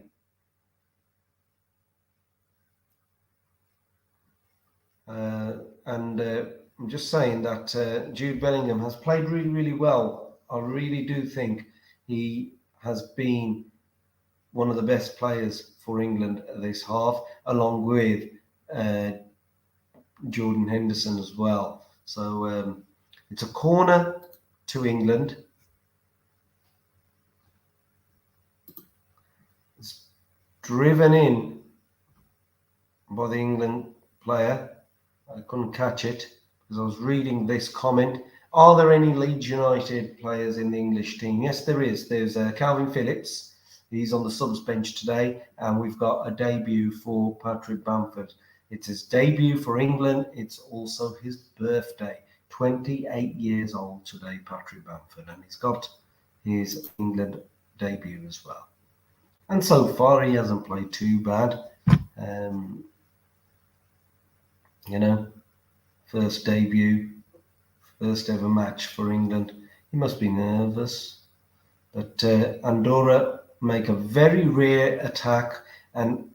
I'm just saying that Jude Bellingham has played really well. I really do think he has been one of the best players for England this half, along with Jordan Henderson as well. So it's a corner to England. It's driven in by the England player. I couldn't catch it because I was reading this comment. Are there any Leeds United players in the English team? Yes, there is. There's Calvin Phillips. He's on the subs bench today, and we've got a debut for Patrick Bamford. It's his debut for England. It's also his birthday. 28 years old today, Patrick Bamford, and he's got his England debut as well. And so far, he hasn't played too bad. First debut, first ever match for England. He must be nervous. But Andorra make a very rare attack, and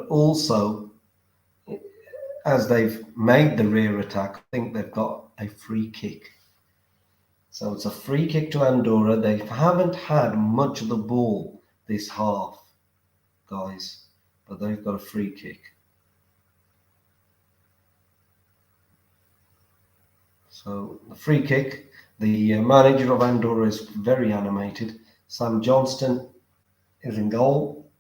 also, as they've made the rear attack, I think they've got a free kick. So it's a free kick to Andorra. They haven't had much of the ball this half, guys, but they've got a free kick. So the free kick, the manager of Andorra is very animated. Sam Johnston is in goal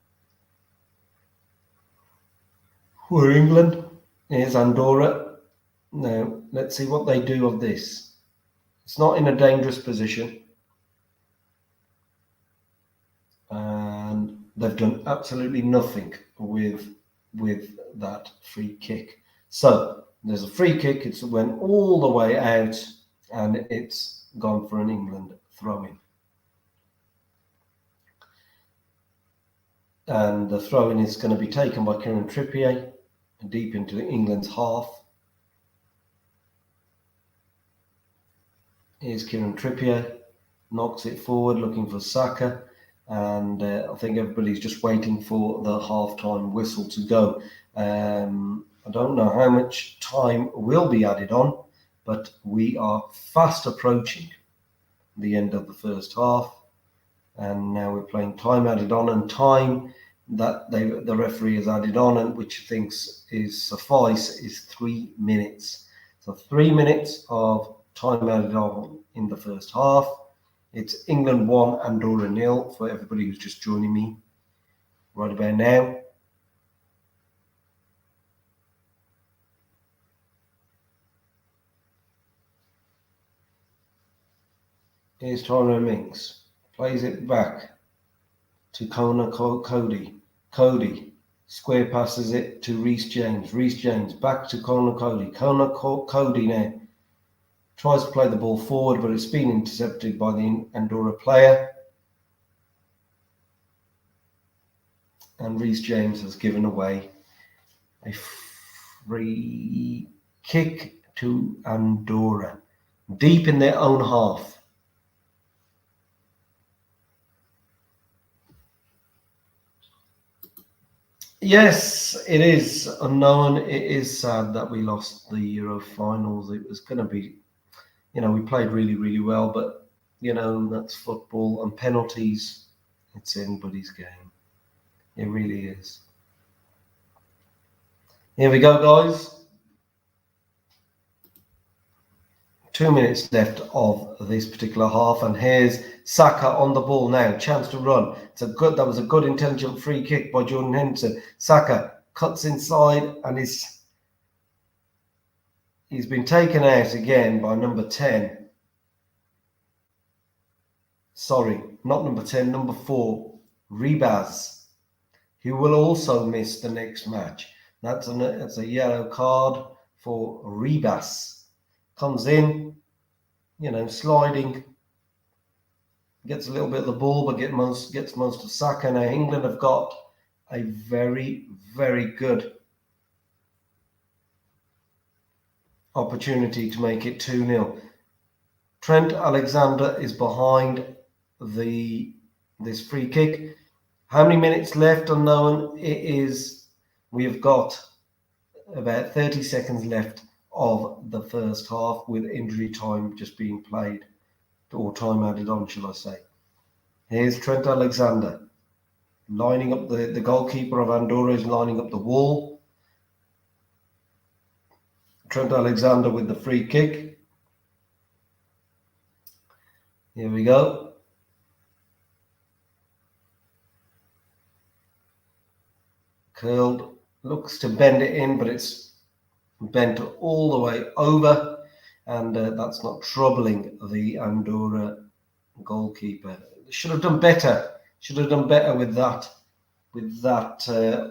for England. Here's Andorra. Now, let's see what they do of this. It's not in a dangerous position. And they've done absolutely nothing with that free kick. So there's a free kick. It went all the way out, and it's gone for an England throw-in. And the throw-in is going to be taken by Kieran Trippier deep into England's half. Here's Kieran Trippier, knocks it forward looking for Saka. and I think everybody's just waiting for the half-time whistle to go. I don't know how much time will be added on, but we are fast approaching the end of the first half, and now we're playing time added on, and time that the referee has added on, and which thinks is suffice, is 3 minutes. So 3 minutes of time added on in the first half. It's England 1, Andorra 0 for everybody who's just joining me right about now. Here's Tyrone Mings. Plays it back to Cody. Cody square passes it to Reece James. Reece James back to Cody. Cody now tries to play the ball forward, but it's been intercepted by the Andorra player. And Reece James has given away a free kick to Andorra, deep in their own half. Yes, it is unknown. It is sad that we lost the Euro finals. It was going to be, we played really, really well, but, that's football, and penalties, it's anybody's game. It really is. Here we go, guys. 2 minutes left of this particular half, and here's Saka on the ball now. Chance to run. That was a good intelligent free kick by Jordan Henderson. Saka cuts inside, and he's been taken out again by number 10. Sorry, not number 10, number 4, Ribas, who will also miss the next match. That's a yellow card for Ribas. Comes in, sliding, gets a little bit of the ball, but gets most of Saka. Now England have got a very, very good opportunity to make it 2-0. Trent Alexander is behind this free kick. How many minutes left? Unknown. We have got about 30 seconds left of the first half, with injury time just being played, or time added on, shall I say. Here's Trent Alexander lining up the goalkeeper of Andorra is lining up the wall. Trent Alexander with the free kick. Here we go. Curled, looks to bend it in, but it's bent all the way over, and that's not troubling the Andorra goalkeeper. Should have done better with that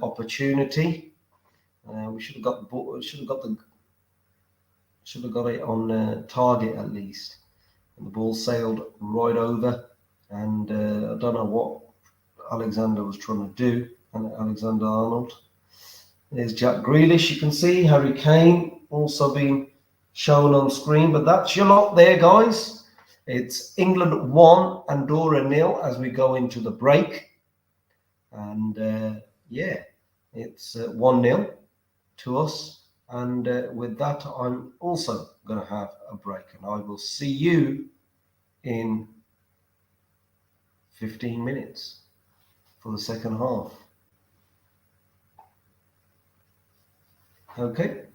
opportunity. We should have got the ball, should have got it on target at least, and the ball sailed right over, and I don't know what Alexander was trying to do, and Alexander Arnold. There's Jack Grealish, you can see. Harry Kane also being shown on screen. But that's your lot there, guys. It's England 1, Andorra 0 as we go into the break. And it's 1-0 to us. And with that, I'm also going to have a break. And I will see you in 15 minutes for the second half. Okay.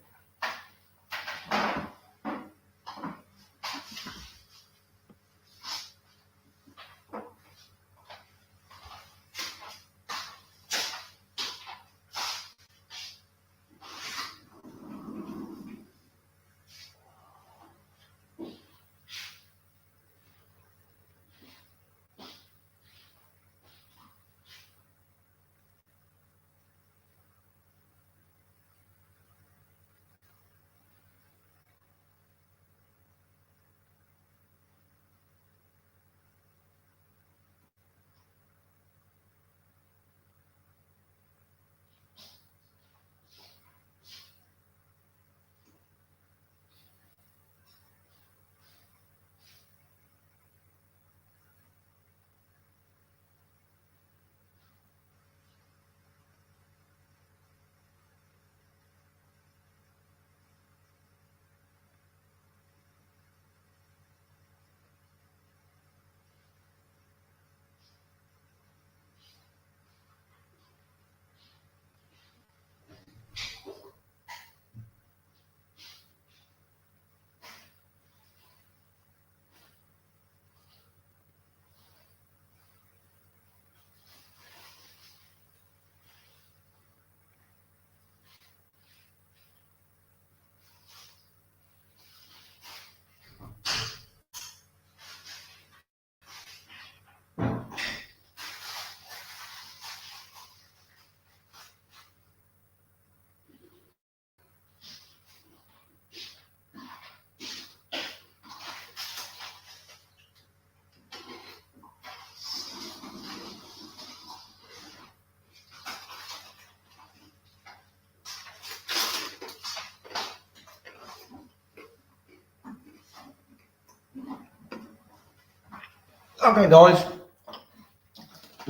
Okay, guys.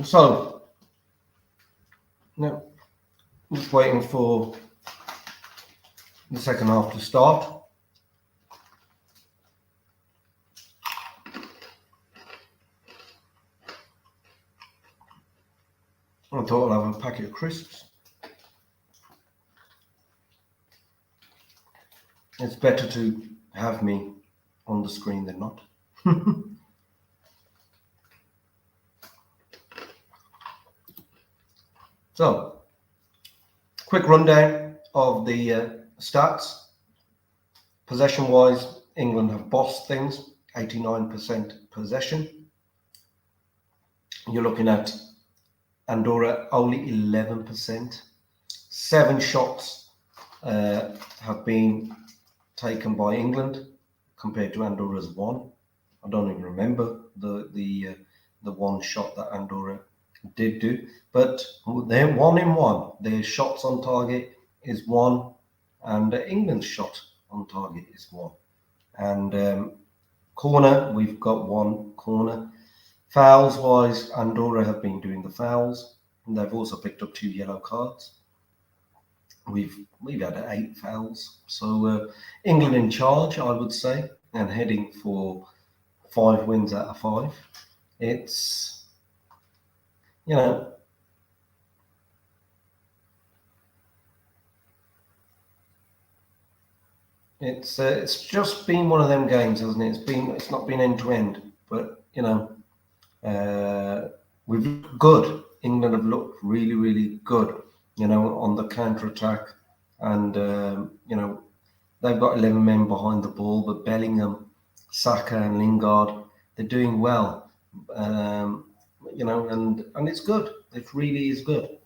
So, now, just waiting for the second half to start. I thought I'll have a packet of crisps. It's better to have me on the screen than not. So, quick rundown of the stats. Possession-wise, England have bossed things, 89% possession. You're looking at Andorra only 11%. 7 shots have been taken by England compared to Andorra's 1. I don't even remember the one shot that Andorra did do, but they're 1 in 1. Their shots on target is 1, and England's shot on target is 1. And corner, we've got 1 corner. Fouls wise, Andorra have been doing the fouls, and they've also picked up 2 yellow cards. We've had 8 fouls, so England in charge, I would say, and heading for 5 wins out of 5. It's, you know, it's just been one of them games, hasn't it? It's not been end to end, but you know, we've looked good. England have looked really, really good, you know, on the counter attack, and you know, they've got 11 men behind the ball, but Bellingham, Saka, and Lingard, they're doing well, you know, and it's good. It really is good.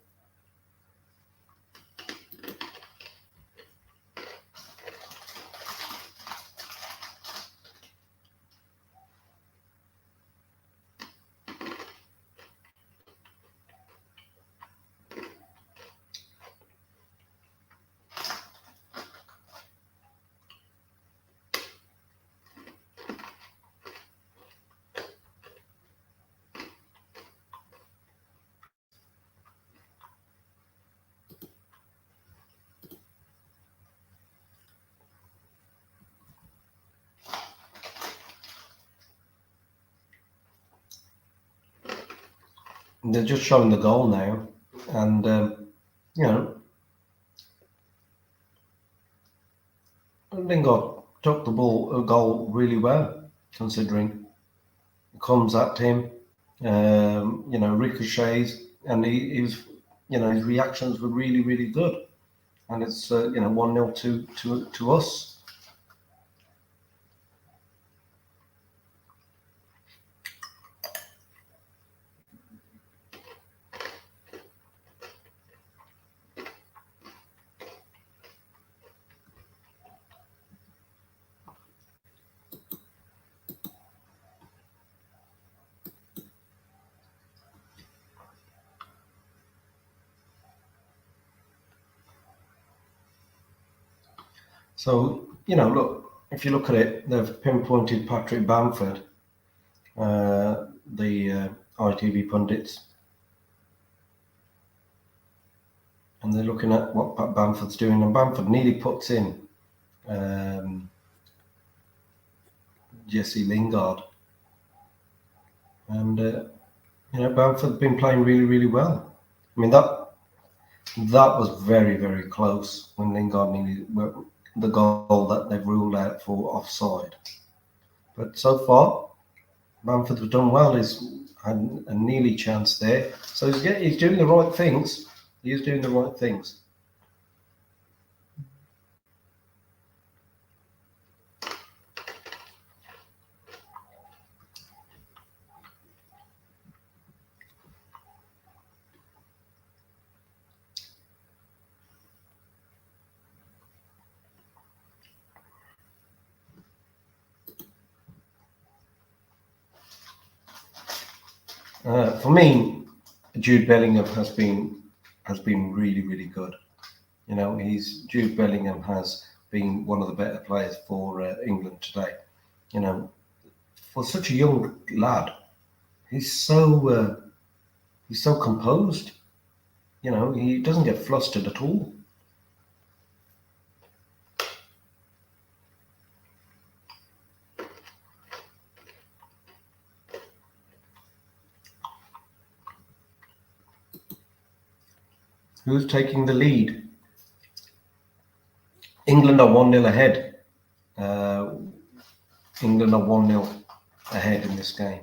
They're just showing the goal now, and you know, Lingard took the goal really well, considering it comes at him, you know, ricochets, and he was, you know, his reactions were really, really good, and it's you know, 1-0 to us. So, you know, look, if you look at it, they've pinpointed Patrick Bamford, the ITV pundits, and they're looking at what Pat Bamford's doing, and Bamford nearly puts in Jesse Lingard, and you know, Bamford's been playing really, really well. I mean, that was very, very close when Lingard nearly the goal that they've ruled out for offside. But so far, Bamford has done well. He's had a nearly chance there, so he's doing the right things. He is doing the right things. For me, Jude Bellingham has been really, really good. You know, Jude Bellingham has been one of the better players for England today. You know, for such a young lad, He's so composed. You know, he doesn't get flustered at all. Who's taking the lead? England are 1-0 ahead. England are 1-0 ahead in this game.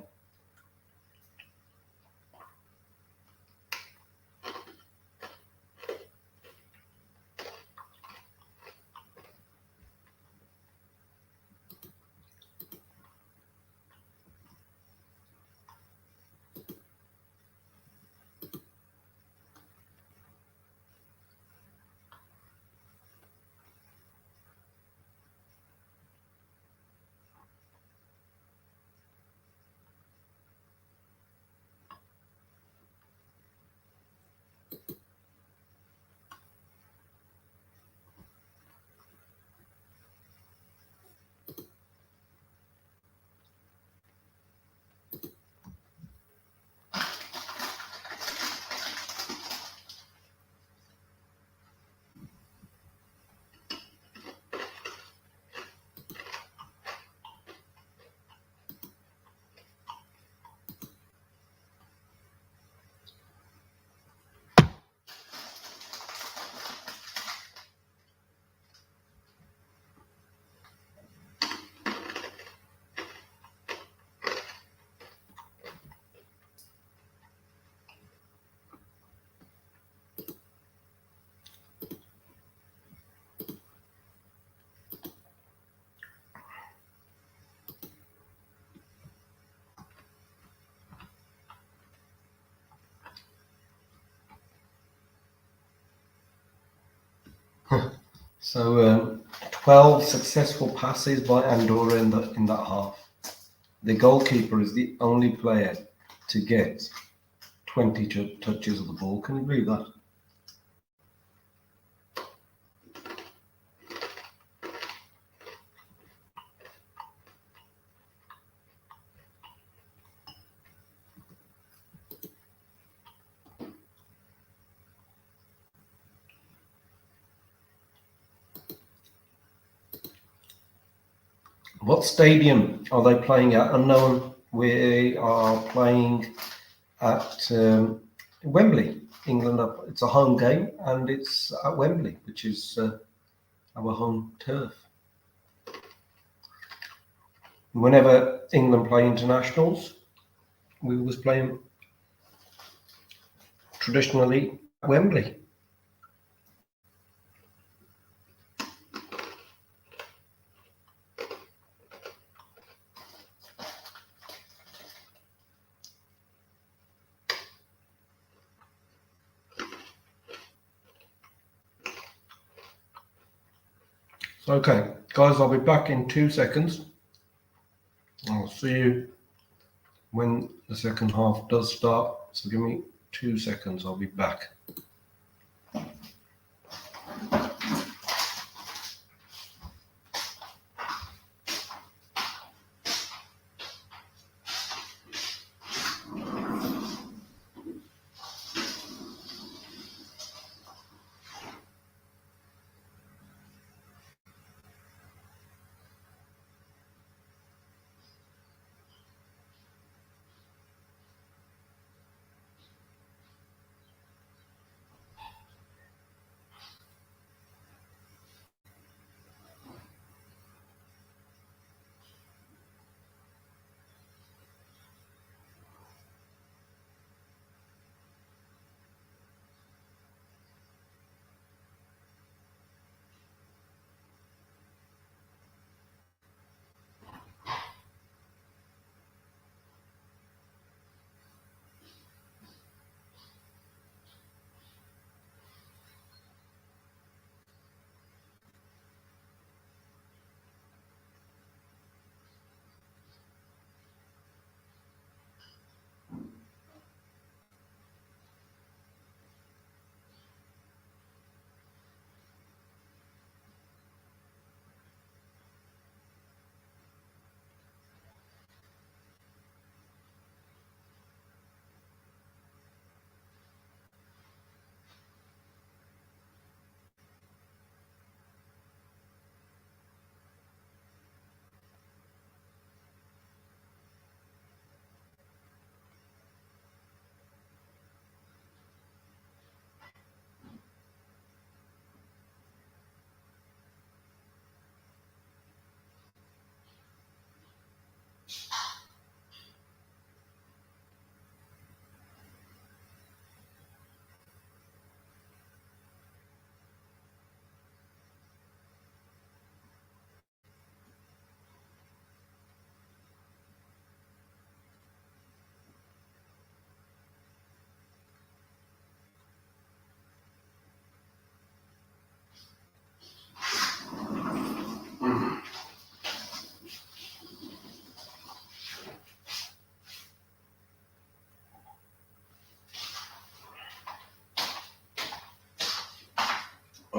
So 12 successful passes by Andorra in that half. The goalkeeper is the only player to get 20 touches of the ball. Can you believe that? What stadium are they playing at? Unknown. We are playing at Wembley, England. It's a home game, and it's at Wembley, which is our home turf. Whenever England play internationals, we always play them traditionally at Wembley. So, okay, guys, I'll be back in 2 seconds. I'll see you when the second half does start. So give me 2 seconds, I'll be back.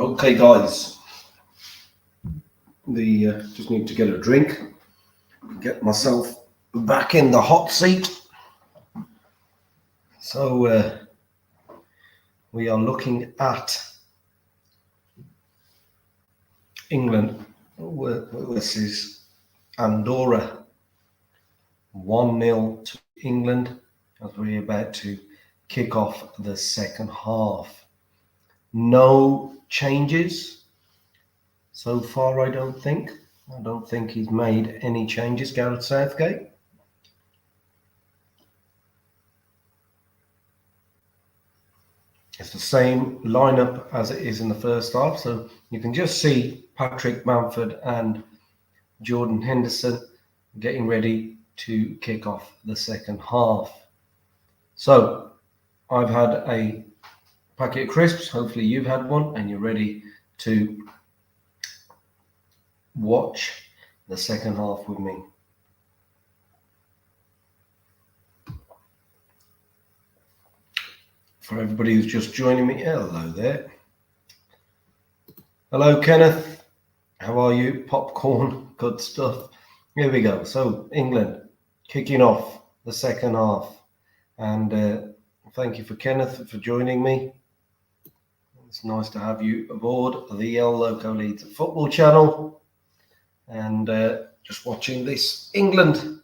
Okay, guys. Just need to get a drink, get myself back in the hot seat. So we are looking at England versus Andorra. 1-0 to England as we're about to kick off the second half. No changes so far, I don't think. I don't think he's made any changes, Gareth Southgate. It's the same lineup as it is in the first half. So you can just see Patrick Bamford and Jordan Henderson getting ready to kick off the second half. So I've had a packet of crisps. Hopefully you've had one and you're ready to watch the second half with me. For everybody who's just joining me, hello there. Hello, Kenneth. How are you? Popcorn, good stuff. Here we go. So England kicking off the second half. And thank you for Kenneth for joining me. It's nice to have you aboard the Loco Leeds Football Channel. And just watching this England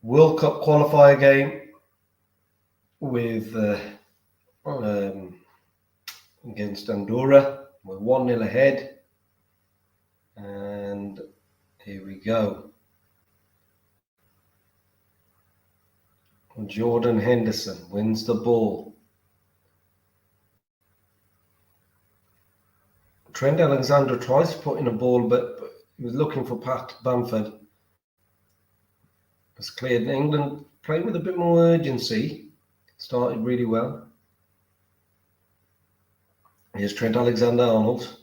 World Cup qualifier game with against Andorra. We're 1-0 ahead. And here we go. Jordan Henderson wins the ball. Trent Alexander tries to put in a ball, but he was looking for Pat Bamford. It's cleared. England playing with a bit more urgency. Started really well. Here's Trent Alexander-Arnold.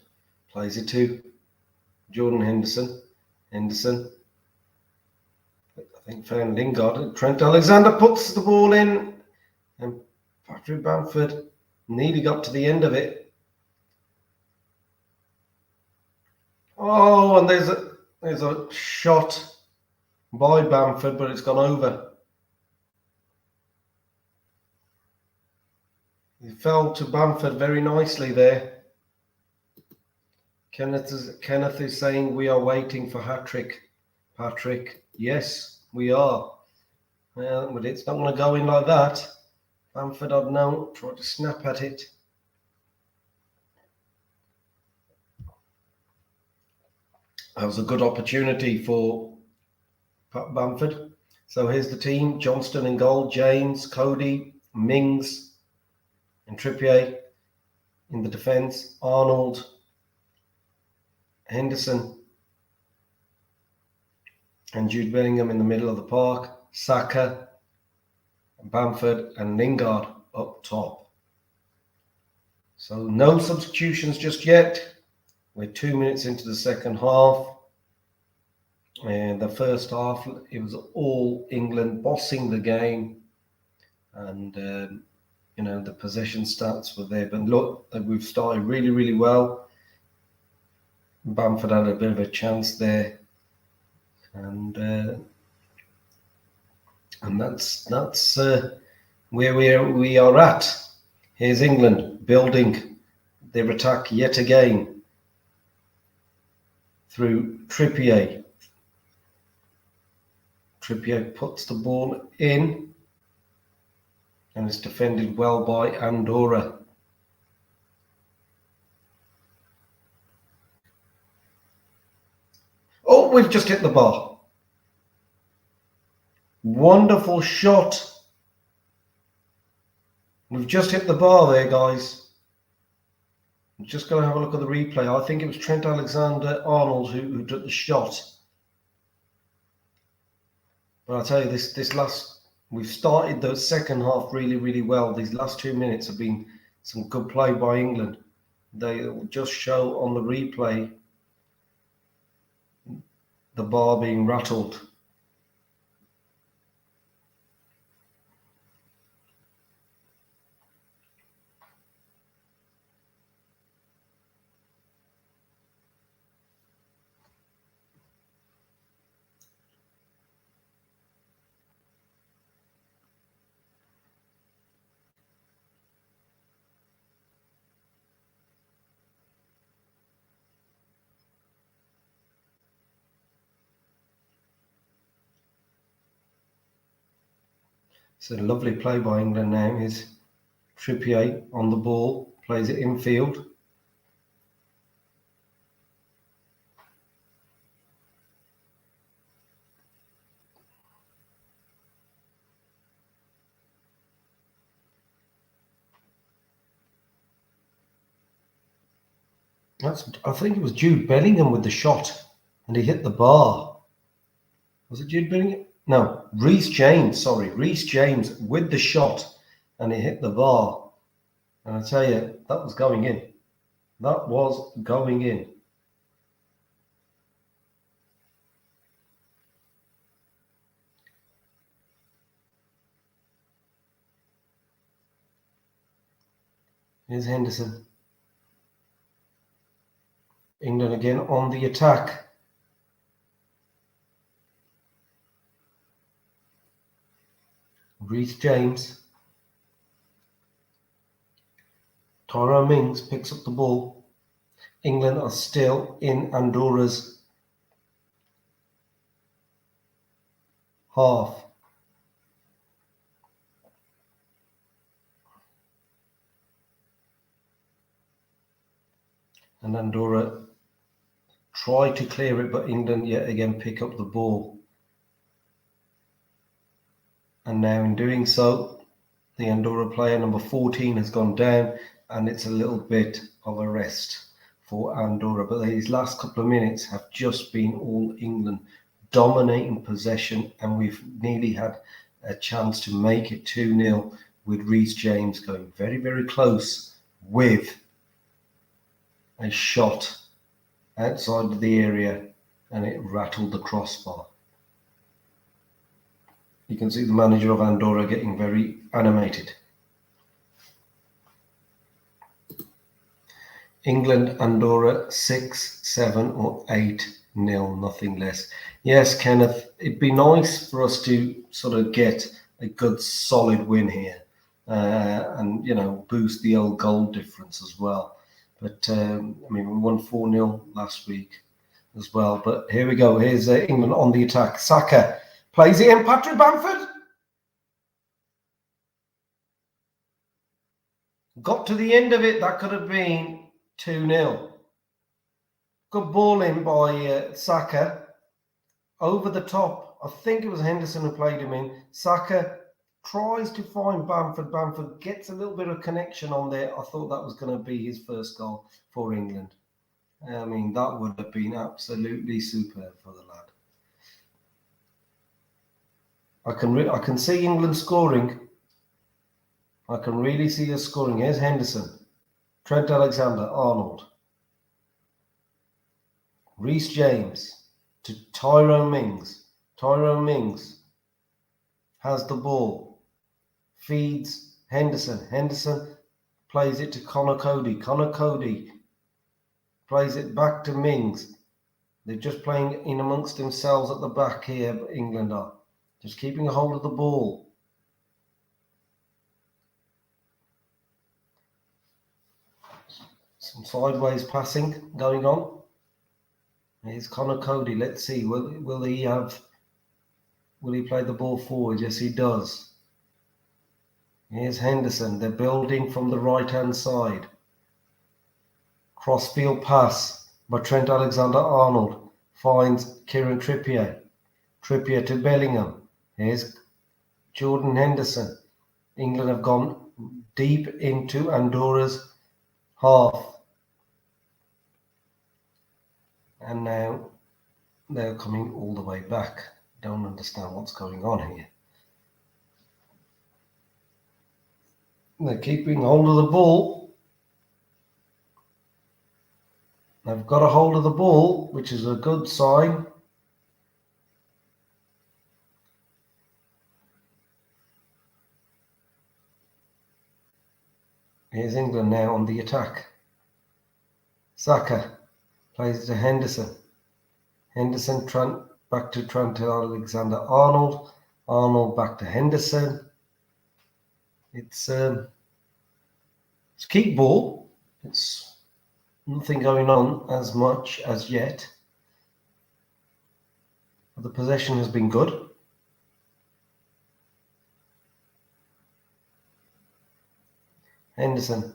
Plays it to Jordan Henderson. Henderson. I think found Lingard. Trent Alexander puts the ball in. And Patrick Bamford nearly got to the end of it. Oh, and there's a shot by Bamford, but it's gone over. He fell to Bamford very nicely there. Kenneth is saying we are waiting for hat-trick. Patrick, yes, we are. But it's not going to go in like that. Bamford, I'd know, tried to snap at it. That was a good opportunity for Pat Bamford. So here's the team. Johnston in goal, James, Cody, Mings, and Trippier in the defence. Arnold, Henderson, and Jude Bellingham in the middle of the park. Saka, Bamford, and Lingard up top. So no substitutions just yet. We're 2 minutes into the second half. And the first half, it was all England bossing the game. And, the possession stats were there. But look, we've started really, really well. Bamford had a bit of a chance there. And that's where we are at. Here's England building their attack yet again through Trippier. Trippier puts the ball in and is defended well by Andorra. Oh, we've just hit the bar. Wonderful shot. We've just hit the bar there, guys. I'm just going to have a look at the replay. I think it was Trent Alexander-Arnold who took the shot. But I'll tell you, we've started the second half really, really well. These last 2 minutes have been some good play by England. They will just show on the replay the bar being rattled. It's a lovely play by England now. Here's Trippier on the ball, plays it infield. I think it was Jude Bellingham with the shot, and he hit the bar. Was it Jude Bellingham? No, Reece James. Sorry, Reece James with the shot, and he hit the bar. And I tell you, that was going in. That was going in. Here's Henderson. England again on the attack. Reece James. Tyrone Mings picks up the ball. England are still in Andorra's half. And Andorra try to clear it, but England yet again pick up the ball. And now in doing so, the Andorra player number 14 has gone down, and it's a little bit of a rest for Andorra. But these last couple of minutes have just been all England, dominating possession, and we've nearly had a chance to make it 2-0 with Reece James going very, very close with a shot outside the area, and it rattled the crossbar. You can see the manager of Andorra getting very animated. England, Andorra 6-7 or 8-0, nothing less. Yes, Kenneth, it'd be nice for us to sort of get a good solid win here, and boost the old goal difference as well. But we won 4-0 last week as well. But here we go. Here's England on the attack. Saka plays it in. Patrick Bamford got to the end of it. That could have been 2-0. Good ball in by Saka. Over the top. I think it was Henderson who played him in. Saka tries to find Bamford. Bamford gets a little bit of connection on there. I thought that was going to be his first goal for England. That would have been absolutely superb for the lad. I can see England scoring. I can really see us scoring. Here's Henderson. Trent Alexander-Arnold. Reece James to Tyrone Mings. Tyrone Mings has the ball. Feeds Henderson. Henderson plays it to Connor Cody. Connor Cody plays it back to Mings. They're just playing in amongst themselves at the back here, England are. Just keeping a hold of the ball. Some sideways passing going on. Here's Connor Cody. Let's see. Will he play the ball forward? Yes, he does. Here's Henderson. They're building from the right-hand side. Crossfield pass by Trent Alexander-Arnold. Finds Kieran Trippier. Trippier to Bellingham. Here's Jordan Henderson. England have gone deep into Andorra's half. And now they're coming all the way back. Don't understand what's going on here. They're keeping hold of the ball. They've got a hold of the ball, which is a good sign. Here's England now on the attack. Saka plays it to Henderson. Henderson back to Trent Alexander-Arnold. Arnold back to Henderson. It's keep ball. It's nothing going on as much as yet. But the possession has been good. Henderson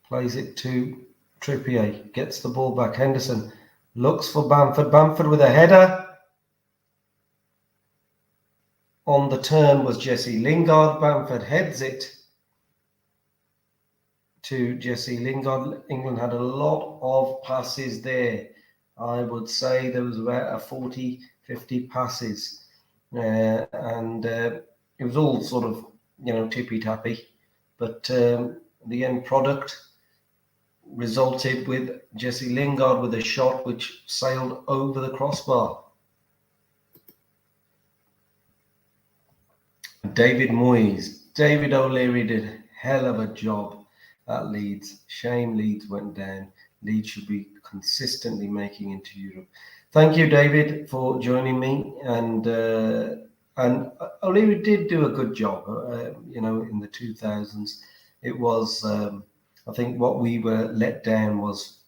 plays it to Trippier, gets the ball back. Henderson looks for Bamford. Bamford with a header. On the turn was Jesse Lingard. Bamford heads it to Jesse Lingard. England had a lot of passes there. I would say there was about 40, 50 passes. And it was all sort of, tippy-tappy. But the end product resulted with Jesse Lingard with a shot which sailed over the crossbar. David Moyes. David O'Leary did a hell of a job at Leeds. Shame Leeds went down. Leeds should be consistently making into Europe. Thank you, David, for joining me. And O'Leary did do a good job. In the 2000s, it was. I think what we were let down was,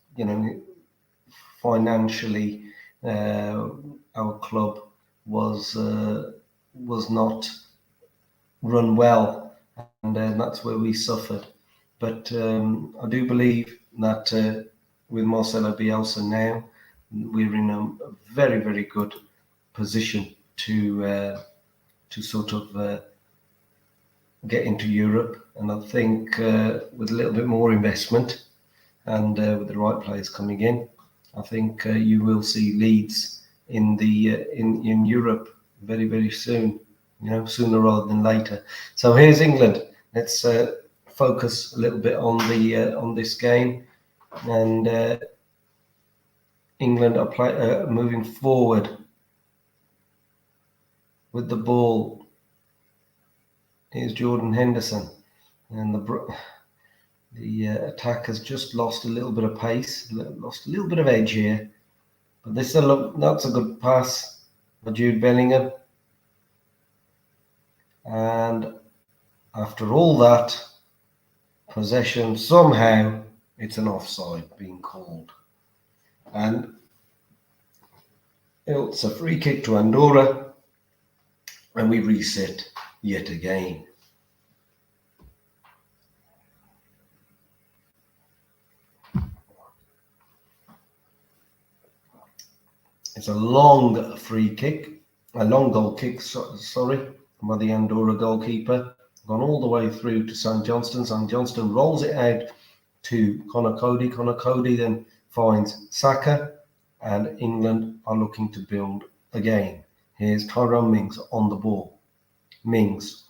financially, our club was not run well, and that's where we suffered. But I do believe that with Marcelo Bielsa now, we're in a very, very good position to sort of get into Europe. And I think with a little bit more investment and with the right players coming in, I think you will see Leeds in Europe very, very soon. Sooner rather than later. So here's England. Let's focus a little bit on this game, and England are moving forward with the ball. Here's Jordan Henderson, and the attack has just lost a little bit of pace, lost a little bit of edge here. But that's a good pass by Jude Bellingham. And after all that possession, somehow it's an offside being called. And it's a free kick to Andorra, and we reset yet again. It's a long free kick, a long goal kick, by the Andorra goalkeeper. Gone all the way through to St Johnstone. St Johnstone rolls it out to Connor Cody. Connor Cody then finds Saka, and England are looking to build again. Here's Tyrone Mings on the ball. Mings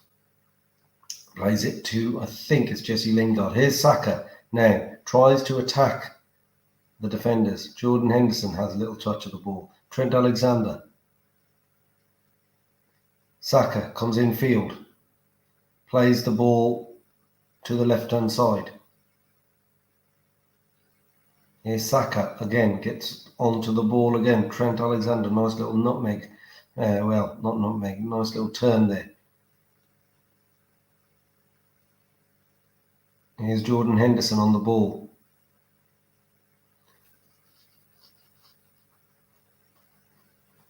plays it to, I think it's Jesse Lingard. Here's Saka. Now tries to attack the defenders. Jordan Henderson has a little touch of the ball. Trent Alexander. Saka comes in field. Plays the ball to the left-hand side. Here's Saka again, gets onto the ball again. Trent Alexander, nice little nutmeg. Not nutmeg, nice little turn there. Here's Jordan Henderson on the ball.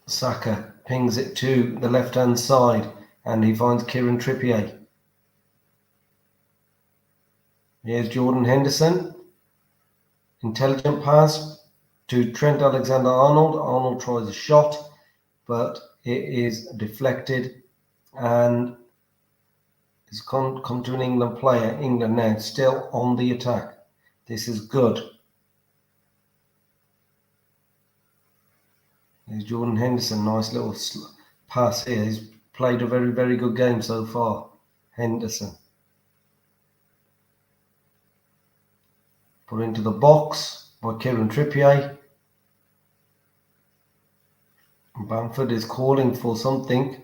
Saka pings it to the left-hand side, and he finds Kieran Trippier. Here's Jordan Henderson. Intelligent pass to Trent Alexander-Arnold. Arnold tries a shot, but it is deflected, and it's come to an England player. England now still on the attack. This is good. There's Jordan Henderson. Nice little pass here. He's played a very, very good game so far. Henderson. Put into the box by Kieran Trippier. Bamford is calling for something.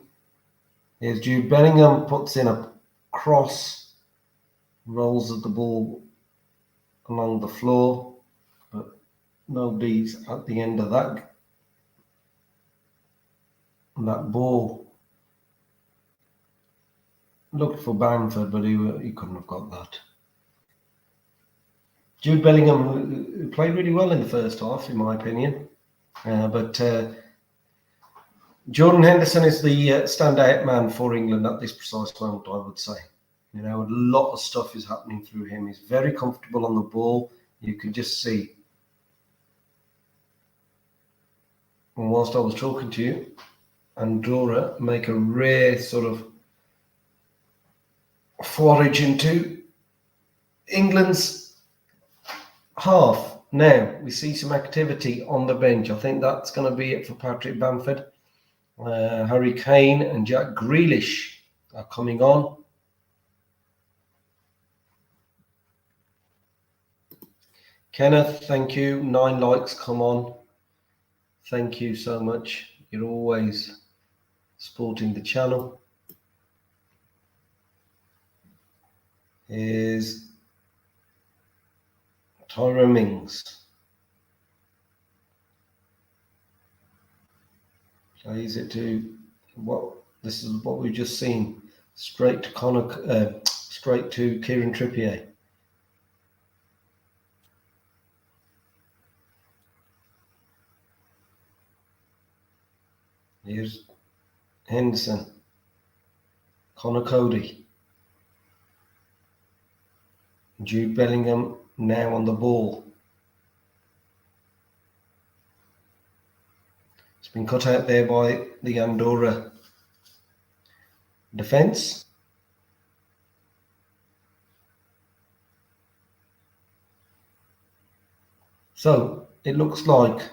Here's Jude Bellingham. Puts in a cross. Rolls the ball along the floor. But nobody's at the end of that ball. Looked for Bamford, but he couldn't have got that. Jude Bellingham played really well in the first half, in my opinion. But Jordan Henderson is the standout man for England at this precise moment, I would say. You know, a lot of stuff is happening through him. He's very comfortable on the ball. You can just see. And whilst I was talking to you, Andorra make a rare sort of forage into England's half. Now, we see some activity on the bench. I think that's going to be it for Patrick Bamford. Harry Kane and Jack Grealish are coming on. Kenneth, thank you. 9 likes, come on. Thank you so much. You're always supporting the channel. Here's Tyra Mings. Plays it to this is what we've just seen. Straight to Kieran Trippier. Here's Henderson. Connor Cody. Jude Bellingham now on the ball. It's been cut out there by the Andorra defence. So it looks like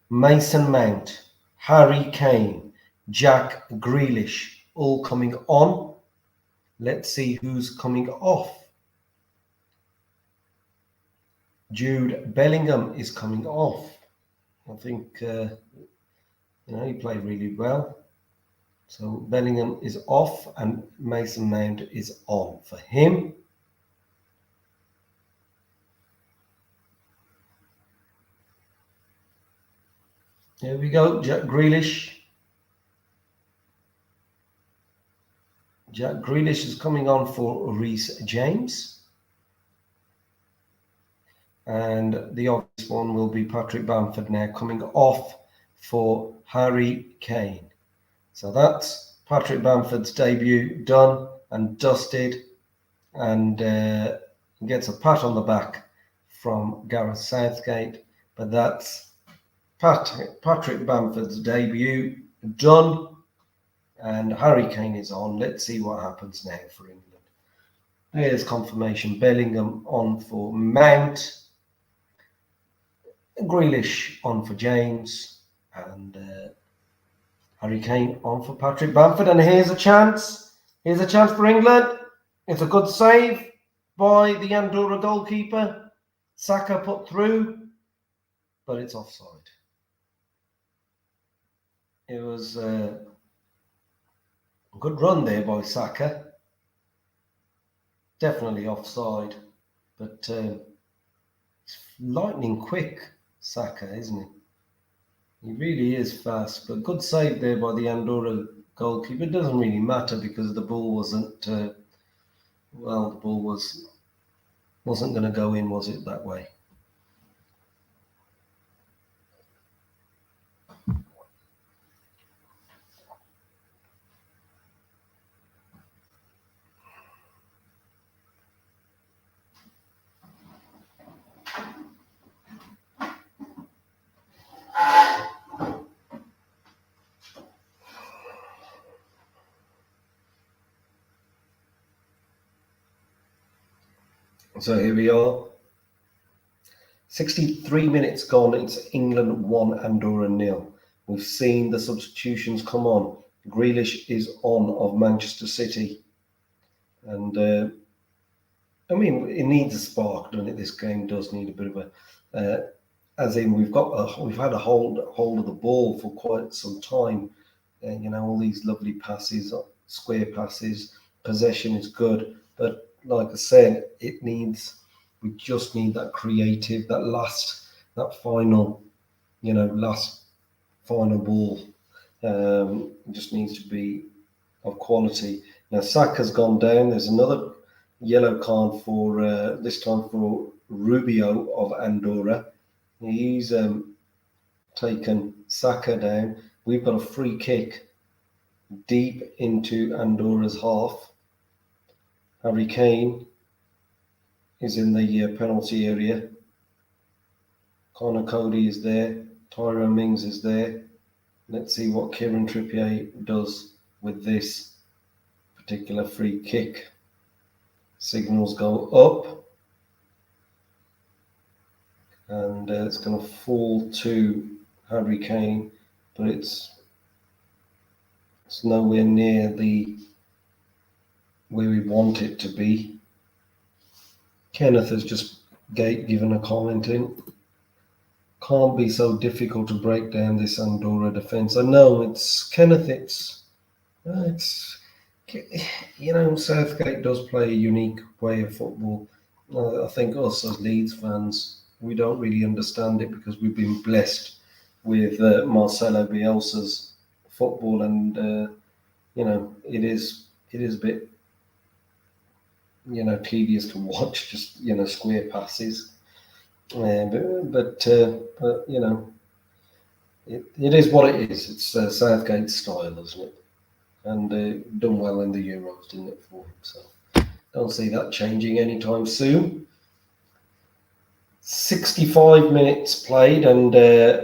Mason Mount, Harry Kane, Jack Grealish all coming on. Let's see who's coming off. Jude Bellingham is coming off. I think he played really well. So Bellingham is off and Mason Mount is on for him. Here we go, Jack Grealish. Jack Grealish is coming on for Reece James. And the obvious one will be Patrick Bamford now coming off for Harry Kane. So that's Patrick Bamford's debut done and dusted, and gets a pat on the back from Gareth Southgate. But that's Patrick Bamford's debut done, and Harry Kane is on. Let's see what happens now for England. Here's confirmation. Bellingham on for Mount, Grealish on for James, and Harry Kane on for Patrick Bamford. And here's a chance. Here's a chance for England. It's a good save by the Andorra goalkeeper. Saka put through, but it's offside. It was a good run there by Saka. Definitely offside, but it's lightning quick, Saka, isn't he? He really is fast, but good save there by the Andorra goalkeeper. It doesn't really matter because the ball wasn't, the ball wasn't going to go in, was it, that way? So here we are. 63 minutes gone. It's England 1, Andorra 0. We've seen the substitutions come on. Grealish is on of Manchester City. And it needs a spark, doesn't it? This game does need a bit of a, as in we've had a hold of the ball for quite some time. All these lovely passes, square passes, possession is good, but like I said, we just need that creative, that final ball. It just needs to be of quality. Now Saka's gone down. There's another yellow card for this time for Rubio of Andorra. He's taken Saka down. We've got a free kick deep into Andorra's half. Harry Kane is in the penalty area. Connor Cody is there. Tyrone Mings is there. Let's see what Kieran Trippier does with this particular free kick. Signals go up. And it's going to fall to Harry Kane, but it's nowhere near where we want it to be. Kenneth has just given a comment in. Can't be so difficult to break down this Andorra defence. I know it's Kenneth. It's Southgate does play a unique way of football. I think us as Leeds fans, we don't really understand it because we've been blessed with Marcelo Bielsa's football, and it is a bit tedious to watch, just square passes. But it is what it is. It's Southgate's style, isn't it? And done well in the Euros, didn't it, for him? So don't see that changing anytime soon. 65 minutes played, and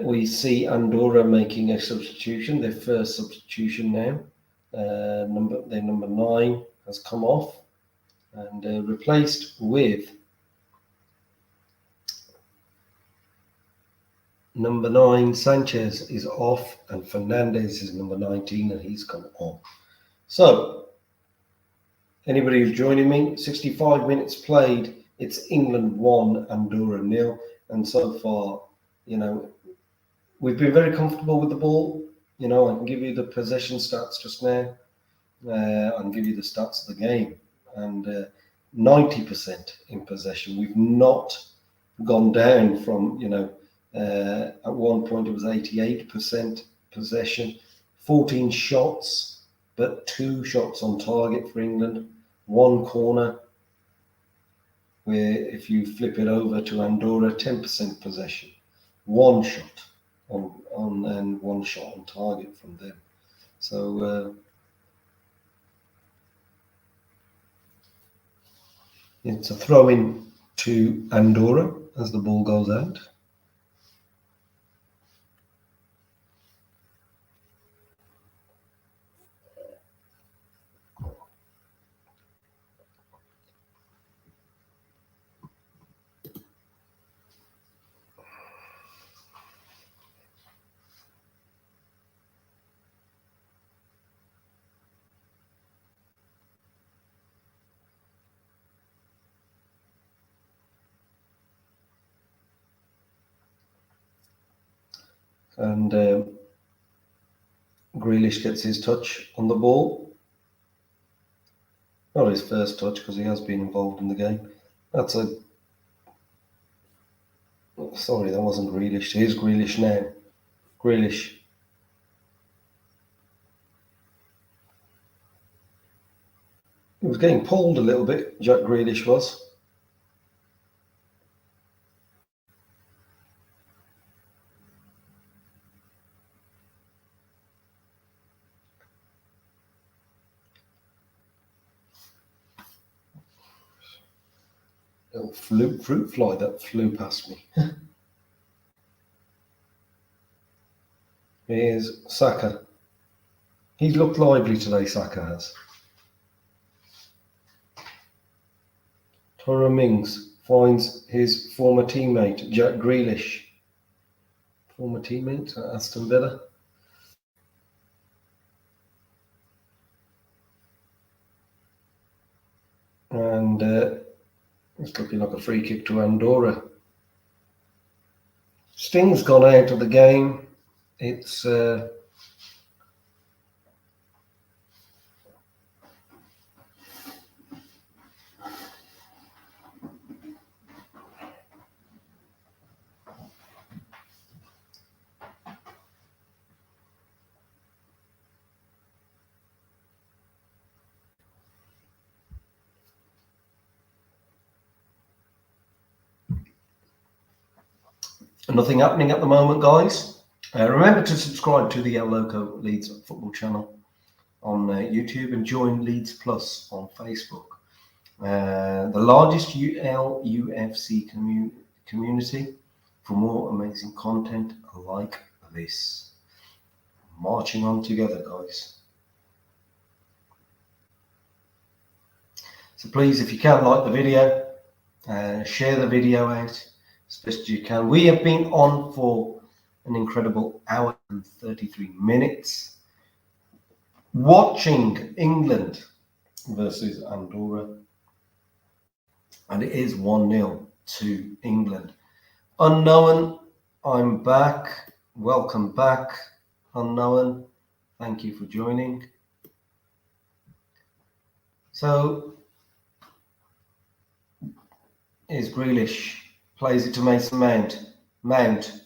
we see Andorra making a substitution, their first substitution now. Their number 9 has come off and replaced with number 9. Sanchez is off, and Fernandez is number 19, and he's come on. So, anybody who's joining me, 65 minutes played. It's England 1, Andorra 0, and so far, we've been very comfortable with the ball. I can give you the possession stats just now. I can give you the stats of the game, and 90% in possession. We've not gone down from, at one point it was 88% possession, 14 shots, but 2 shots on target for England, 1 corner, where if you flip it over to Andorra, 10% possession, 1 shot on and 1 shot on target from them. So it's a throw in to Andorra as the ball goes out. And Grealish gets his touch on the ball. Not his first touch, because he has been involved in the game. Sorry, that wasn't Grealish. Here's Grealish now. Grealish. He was getting pulled a little bit, Jack Grealish was. Little fruit fly that flew past me. Here's Saka. He's looked lively today, Saka has. Tyrone Mings finds his former teammate, Jack Grealish. Former teammate at Aston Villa. And it's looking like a free kick to Andorra. Sting's gone out of the game. It's nothing happening at the moment, guys. Remember to subscribe to the Loco Leeds Football Channel on YouTube and join Leeds Plus on Facebook. the largest UFC community for more amazing content like this. Marching on together, guys. So please, if you can, like the video, share the video out as best as you can. We have been on for an incredible hour and 33 minutes watching England versus Andorra, and it is 1-0 to England. Unknown, I'm back. Welcome back, Unknown. Thank you for joining. So, here's Grealish, plays it to Mason Mount. Mount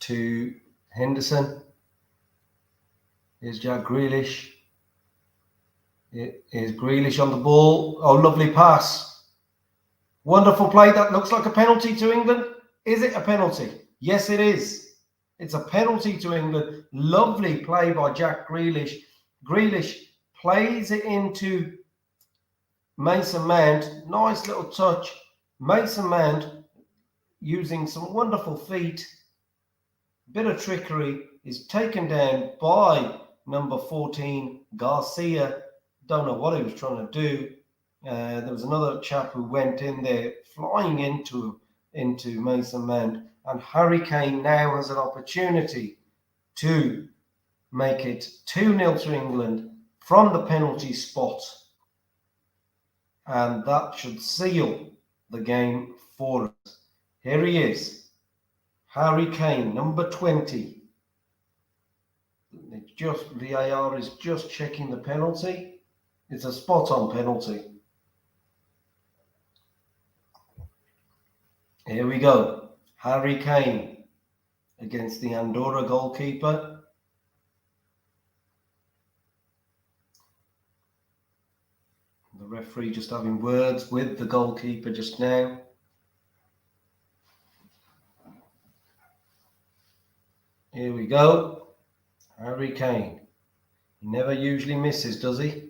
to Henderson. Here's Jack Grealish. Here's Grealish on the ball. Oh, lovely pass. Wonderful play. That looks like a penalty to England. Is it a penalty? Yes, it is. It's a penalty to England. Lovely play by Jack Grealish. Grealish plays it into Mason Mount. Nice little touch. Mason Mount, using some wonderful feet, bit of trickery, is taken down by number 14, Garcia. Don't know what he was trying to do. There was another chap who went in there, flying into Mason Mount, and Harry Kane now has an opportunity to make it 2-0 to England from the penalty spot, and that should seal the game for us. Here he is, Harry Kane, number 20. VAR is just checking the penalty. It's a spot-on penalty. Here we go. Harry Kane against the Andorra goalkeeper. The referee just having words with the goalkeeper just now. Here we go. Harry Kane. He never usually misses, does he?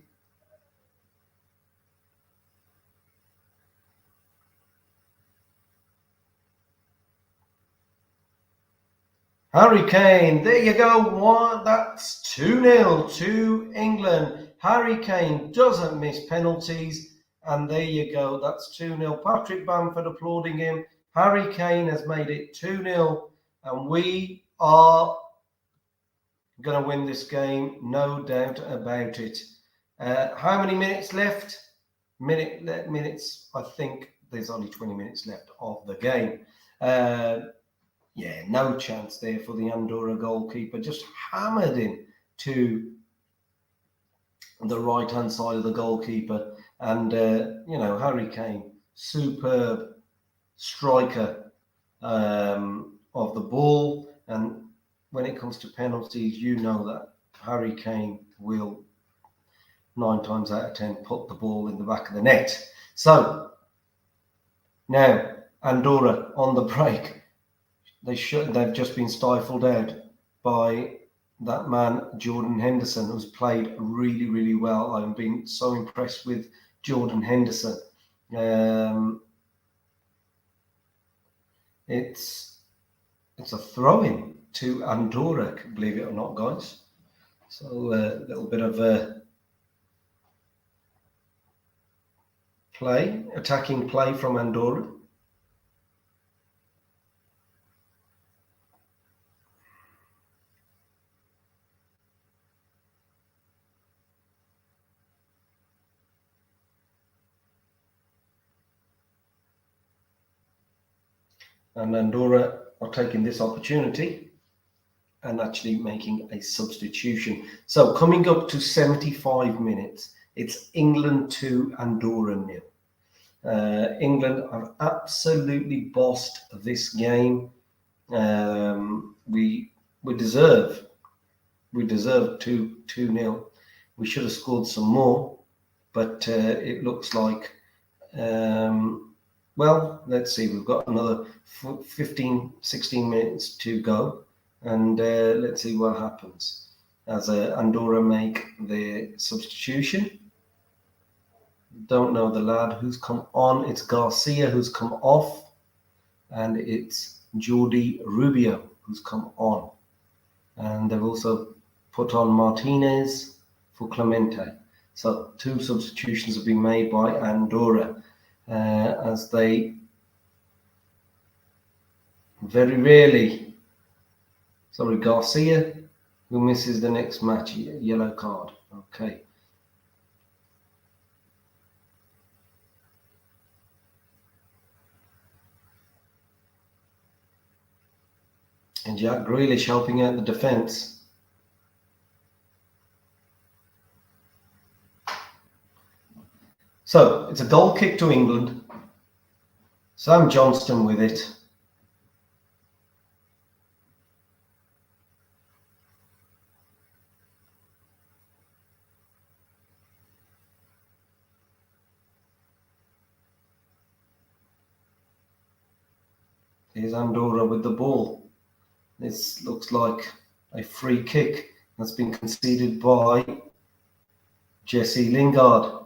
Harry Kane, there you go. That's 2-0 to England. Harry Kane doesn't miss penalties, and there you go. That's 2-0. Patrick Bamford applauding him. Harry Kane has made it 2-0, and we are going to win this game, no doubt about it. How many minutes left? Minutes. I think there's only 20 minutes left of the game. Yeah, no chance there for the Andorra goalkeeper. Just hammered in to the right-hand side of the goalkeeper. And, Harry Kane, superb striker of the ball. And when it comes to penalties, you know that Harry Kane will 9 times out of 10 put the ball in the back of the net. So, now, Andorra on the break. They've just been stifled out by that man, Jordan Henderson, who's played really, really well. I've been so impressed with Jordan Henderson. It's a throw-in to Andorra, believe it or not, guys. So a little bit of attacking play from Andorra. And Andorra are taking this opportunity and actually making a substitution. So coming up to 75 minutes, it's England 2, Andorra 0. England have absolutely bossed this game. We deserve 2-0. We should have scored some more, but it looks like well, let's see. We've got another 15, 16 minutes to go, and let's see what happens as Andorra make their substitution. Don't know the lad who's come on. It's Garcia who's come off, and it's Jordi Rubio who's come on. And they've also put on Martinez for Clemente. So 2 substitutions have been made by Andorra as they very rarely, sorry, Garcia, who misses the next match, yellow card. Okay. And Jack Grealish helping out the defence. So it's a goal kick to England. Sam Johnston with it. Here's Andorra with the ball. This looks like a free kick that's been conceded by Jesse Lingard.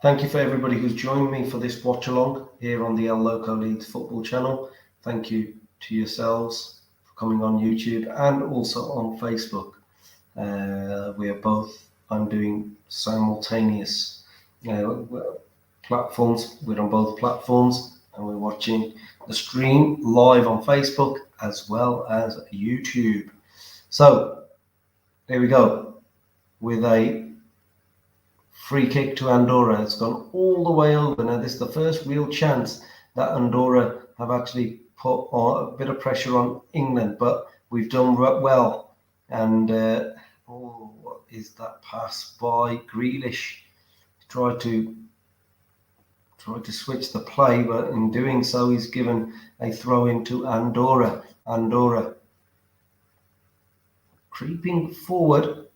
Thank you for everybody who's joined me for this watch along here on the Loco Leeds Football Channel. Thank you to yourselves for coming on YouTube and also on Facebook. I'm doing simultaneous platforms. We're on both platforms and we're watching the stream live on Facebook as well as YouTube. So here we go with a free kick to Andorra. It's gone all the way over. Now this is the first real chance that Andorra have actually put a bit of pressure on England, but we've done well. And what is that pass by Grealish? Tried to switch the play, but in doing so, he's given a throw into Andorra. Andorra creeping forward.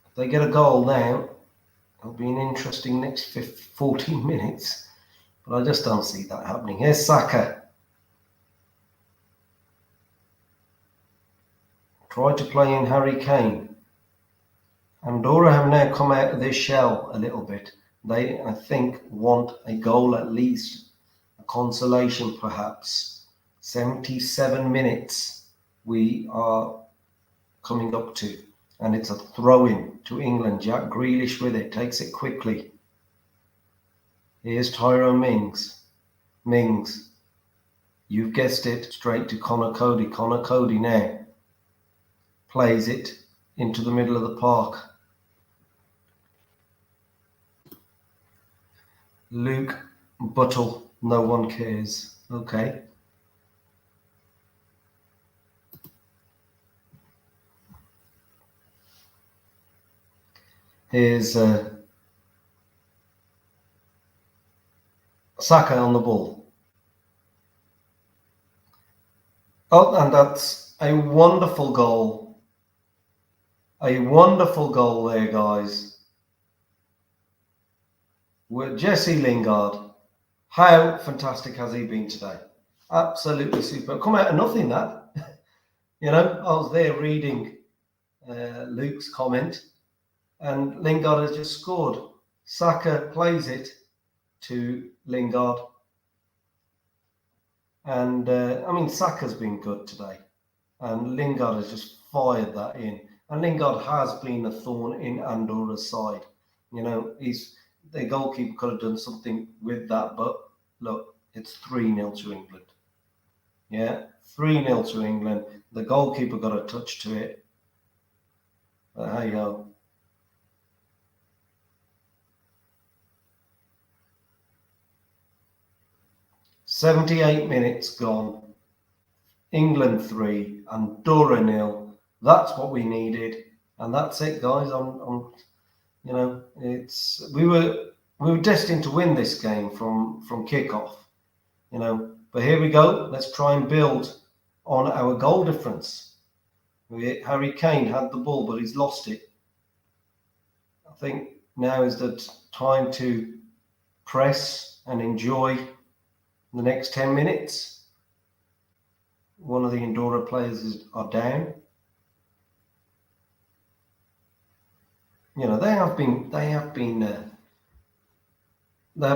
If they get a goal now, it'll be an interesting next 14 minutes. But I just don't see that happening. Here's Saka. Tried to play in Harry Kane. Andorra have now come out of their shell a little bit. They, I think, want a goal at least, a consolation perhaps. 77 minutes we are coming up to, and it's a throw-in to England. Jack Grealish with it, takes it quickly. Here's Tyrone Mings. Mings, you've guessed it, straight to Connor Cody. Connor Cody now plays it into the middle of the park. Luke Buttle, no one cares. Okay. Here's Saka on the ball. Oh, and that's a wonderful goal. A wonderful goal there, guys. With Jesse Lingard. How fantastic has he been today? Absolutely super. Come out of nothing, that. You know, I was there reading Luke's comment, and Lingard has just scored. Saka plays it to Lingard. And, I mean, Saka's been good today. And Lingard has just fired that in. And Lingard has been a thorn in Andorra's side. You know, the goalkeeper could have done something with that, but look, it's 3-0 to England. Yeah, 3-0 to England. The goalkeeper got a touch to it. But hey ho. "78 minutes gone. England 3, Andorra 0. That's what we needed, and that's it, guys. You know, we were destined to win this game from kickoff. You know, but here we go. Let's try and build on our goal difference. Harry Kane had the ball, but he's lost it. I think now is the time to press and enjoy the next 10 minutes. One of the Andorra players are down. you know, they have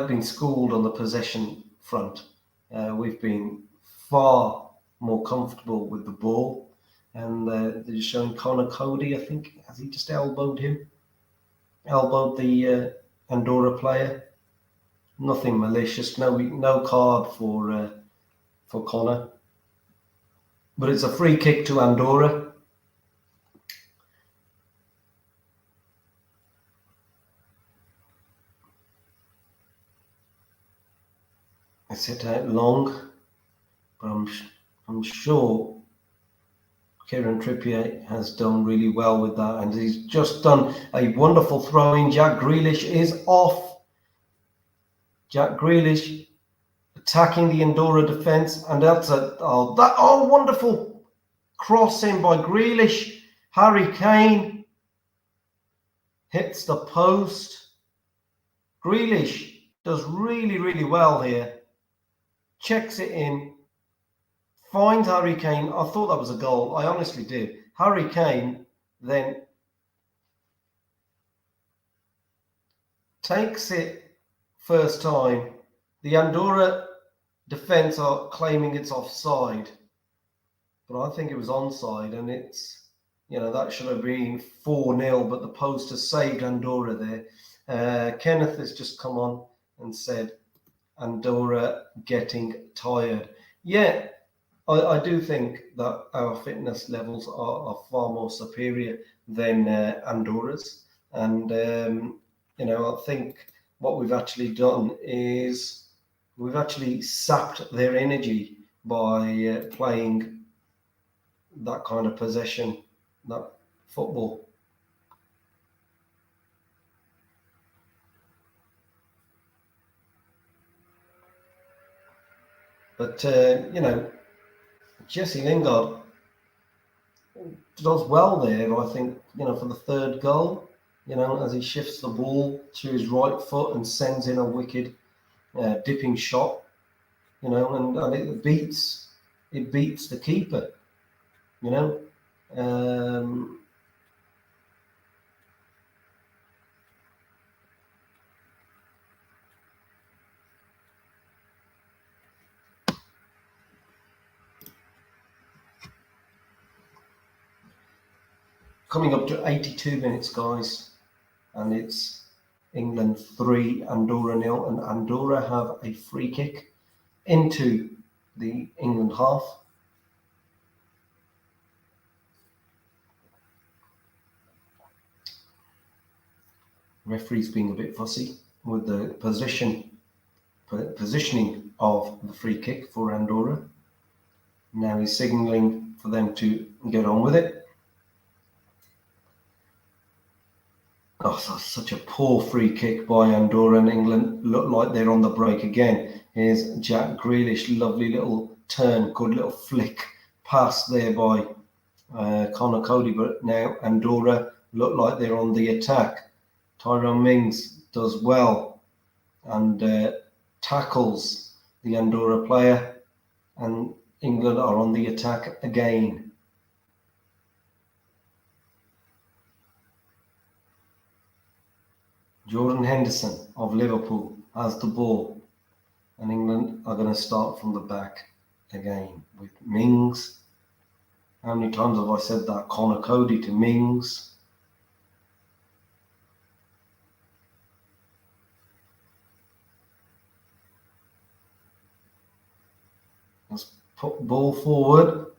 been schooled on the possession front. We've been far more comfortable with the ball, and they're showing Connor Cody. I think has he just elbowed the Andorra player. Nothing malicious. No card for Connor, but it's a free kick to Andorra. It's hit out long, but I'm sure Kieran Trippier has done really well with that, and he's just done a wonderful throw-in. Jack Grealish is off. Jack Grealish attacking the Andorra defence, and that's wonderful crossing by Grealish. Harry Kane hits the post. Grealish does really, really well here. Checks it in. Finds Harry Kane. I thought that was a goal. I honestly did. Harry Kane then takes it first time. The Andorra defence are claiming it's offside, but I think it was onside, and it's, you know, that should have been 4-0, but the post has saved Andorra there. Kenneth has just come on and said Andorra getting tired. Yeah, I do think that our fitness levels are far more superior than Andorra's. And, you know, I think what we've actually done is we've actually sapped their energy by playing that kind of possession, that football. But, you know, Jesse Lingard does well there, I think, you know, for the third goal, you know, as he shifts the ball to his right foot and sends in a wicked dipping shot, you know, and it beats the keeper, you know. Coming up to 82 minutes, guys, and it's England 3, Andorra 0, and Andorra have a free kick into the England half. Referee's being a bit fussy with the positioning of the free kick for Andorra. Now he's signalling for them to get on with it. Oh, such a poor free kick by Andorra, and England look like they're on the break again. Here's Jack Grealish, lovely little turn, good little flick pass there by Connor Cody, but now Andorra look like they're on the attack. Tyrone Mings does well and tackles the Andorra player, and England are on the attack again. Jordan Henderson of Liverpool has the ball, and England are going to start from the back again with Mings. How many times have I said that? Connor Cody to Mings. Let's put the ball forward.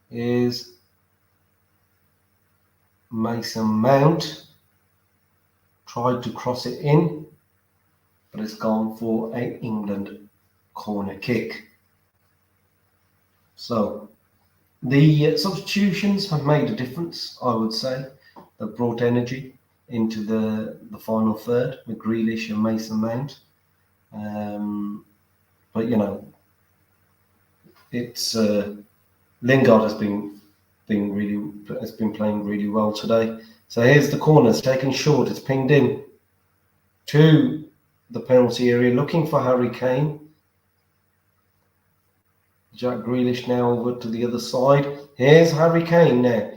Is Mason Mount. Tried to cross it in, but it's gone for an England corner kick. So the substitutions have made a difference, I would say. They've brought energy into the final third with Grealish and Mason Mount. But, you know, it's Lingard has been playing really well today. So here's the corner. It's taken short. It's pinged in to the penalty area, looking for Harry Kane. Jack Grealish now over to the other side. Here's Harry Kane now.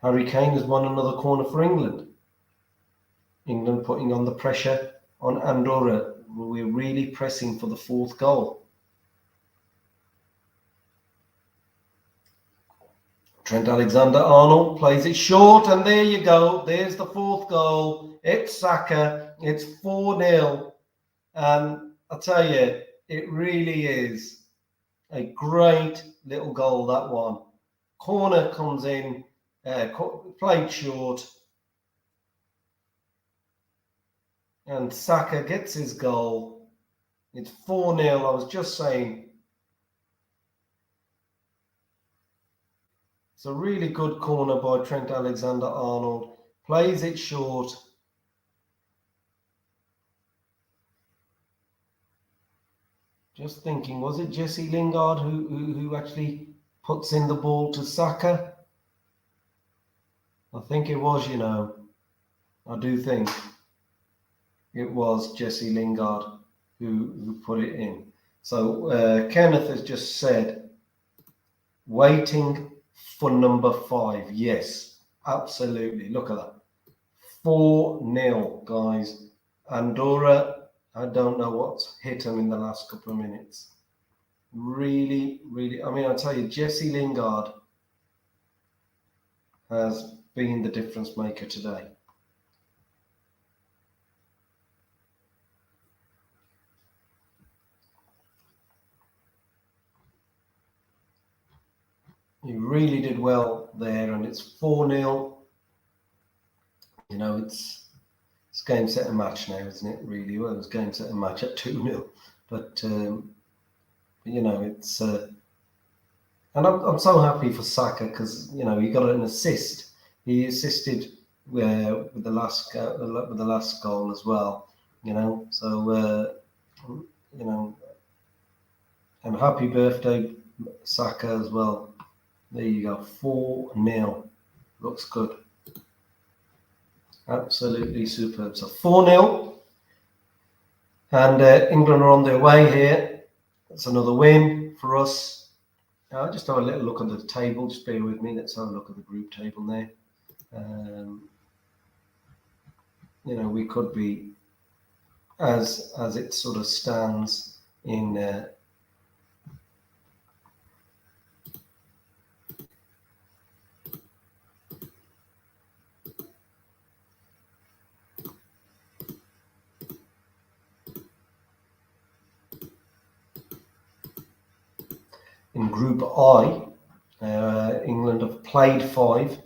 Harry Kane has won another corner for England. England putting on the pressure on Andorra. We're really pressing for the fourth goal. Trent Alexander-Arnold plays it short, and there you go. There's the fourth goal. It's Saka. It's 4-0. And I tell you, it really is a great little goal, that one. Corner comes in, played short. And Saka gets his goal. It's 4-0. I was just saying. It's a really good corner by Trent Alexander-Arnold. Plays it short. Just thinking, was it Jesse Lingard who actually puts in the ball to Saka? I think it was, you know. I do think it was Jesse Lingard who put it in. So Kenneth has just said, waiting for number 5. Yes, absolutely. Look at that. 4-0, guys. Andorra, I don't know what's hit them in the last couple of minutes. Really, really. I mean, I'll tell you, Jesse Lingard has been the difference maker today. He really did well there, and it's 4-0. You know, it's game, set, and match now, isn't it? Really, well, it was game, set, and match at 2-0. But you know, it's and I'm so happy for Saka because you know he got an assist. He assisted with the last goal as well. You know, so you know, and happy birthday Saka as well. There you go, 4-0. Looks good. Absolutely superb. So 4-0. And England are on their way here. It's another win for us. I'll just have a little look at the table. Just bear with me. Let's have a look at the group table there. You know, we could be, as it sort of stands in Group I. England have played 5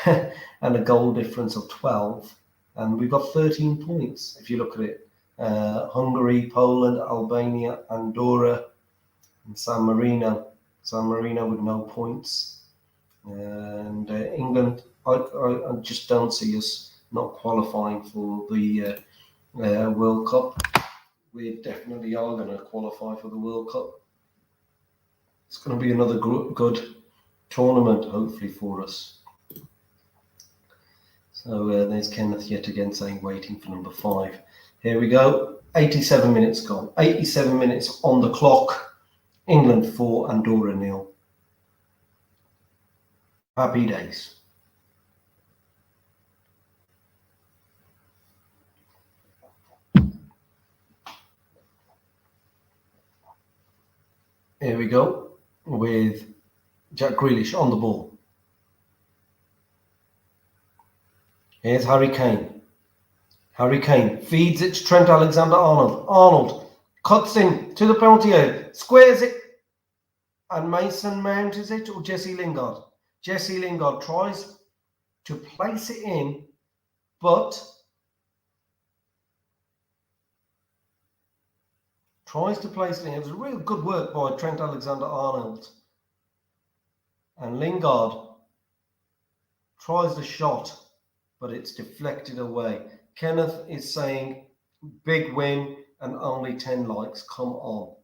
and a goal difference of 12, and we've got 13 points if you look at it. Hungary, Poland, Albania, Andorra, and San Marino with no points. And England, I just don't see us not qualifying for the World Cup. We definitely are going to qualify for the World Cup. It's going to be another good tournament, hopefully, for us. So there's Kenneth yet again saying waiting for number 5. Here we go. 87 minutes gone. 87 minutes on the clock. England 4, Andorra 0. Happy days. Here we go with Jack Grealish on the ball. Here's Harry Kane. Harry Kane feeds it to Trent Alexander-Arnold. Arnold cuts in to the penalty area, squares it, and Mason Mount, is it, or Jesse Lingard? Jesse Lingard tries to place it in, but tries to place it in. It was real good work by Trent Alexander-Arnold. And Lingard tries the shot, but it's deflected away. Kenneth is saying, big win and only 10 likes. Come on.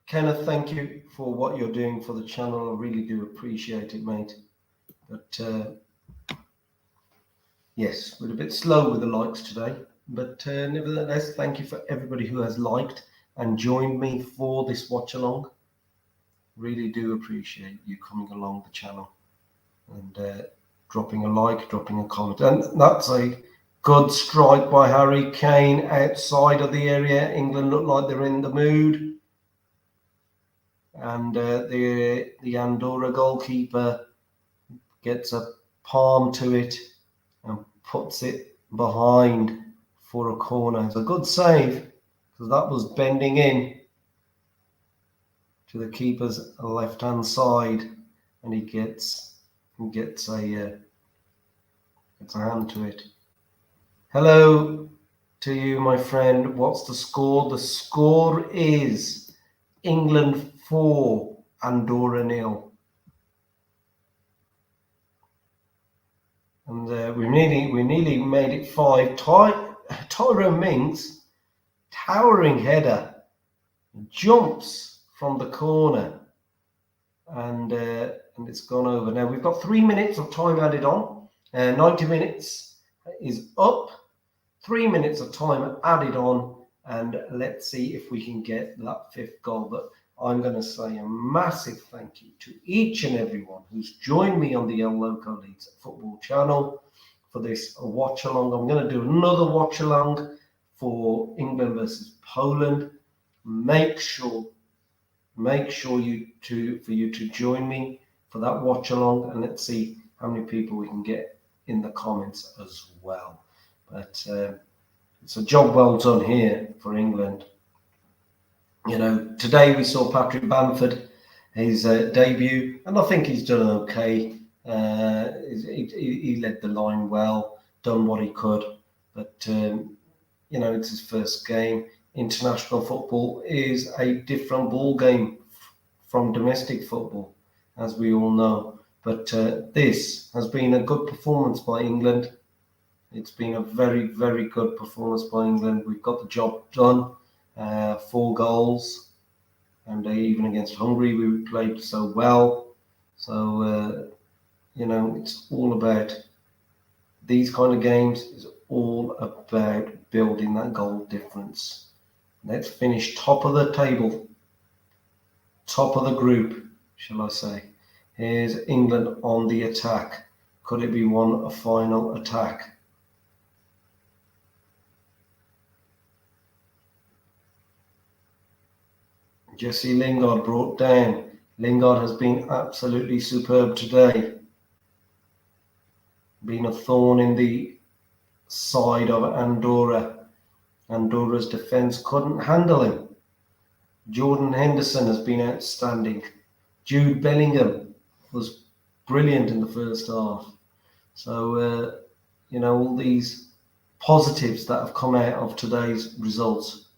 Kenneth, thank you for what you're doing for the channel. I really do appreciate it, mate. But yes, we're a bit slow with the likes today. But nevertheless, thank you for everybody who has liked and joined me for this watch along. Really do appreciate you coming along the channel. And dropping a like, dropping a comment. And that's a good strike by Harry Kane outside of the area. England look like they're in the mood. And the Andorra goalkeeper gets a palm to it and puts it behind for a corner. It's a good save because that was bending in to the keeper's left-hand side, and he gets a hand to it. Hello to you, my friend. What's the score? The score is England 4, Andorra 0. And we nearly made it 5. Tyrone Mings, towering header, jumps from the corner, and it's gone over. Now we've got 3 minutes of time added on. 90 minutes is up. 3 minutes of time added on, and let's see if we can get that 5th goal. But I'm going to say a massive thank you to each and everyone who's joined me on the Loco Leeds Football Channel for this watch along. I'm going to do another watch along for England versus Poland. Make sure for you to join me for that watch along, and let's see how many people we can get in the comments as well. But it's a job well done here for England. You know, today we saw Patrick Bamford, his debut, and I think he's done okay. He led the line well, done what he could, but you know, it's his first game. International football is a different ball game from domestic football, as we all know. But this has been a good performance by England. It's been a very, very good performance by England. We've got the job done. 4 goals, and even against Hungary we played so well. So you know, it's all about these kind of games. Is all about building that goal difference. Let's finish top of the table, top of the group, shall I say. Here's England on the attack. Could it be a final attack? Jesse Lingard brought down. Lingard has been absolutely superb today. Been a thorn in the side of Andorra. Andorra's defence couldn't handle him. Jordan Henderson has been outstanding. Jude Bellingham was brilliant in the first half. So, you know, all these positives that have come out of today's results,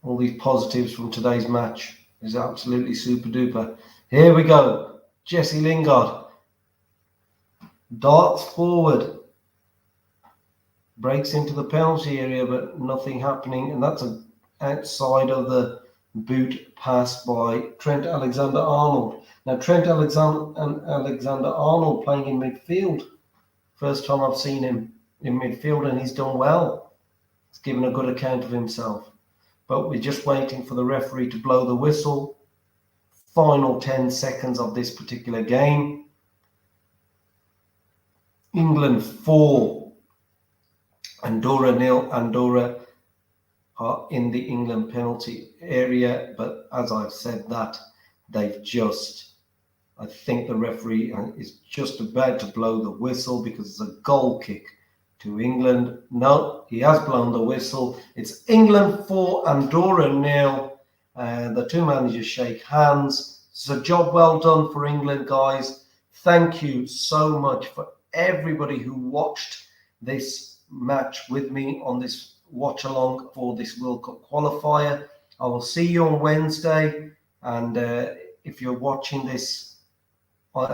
all these positives from today's match is absolutely super duper. Here we go. Jesse Lingard darts forward, breaks into the penalty area, but nothing happening. And that's outside of the boot pass by Trent Alexander-Arnold. Now, Trent Alexander-Arnold playing in midfield. First time I've seen him in midfield, and he's done well. He's given a good account of himself. But we're just waiting for the referee to blow the whistle. Final 10 seconds of this particular game. England 4, Andorra 0. Andorra are in the England penalty area, but as I've said that, I think the referee is just about to blow the whistle because it's a goal kick to England. No, he has blown the whistle. It's England 4, Andorra 0. The two managers shake hands. It's a job well done for England, guys. Thank you so much for everybody who watched this match with me on this watch along for this World Cup qualifier. I will see you on Wednesday, and if you're watching this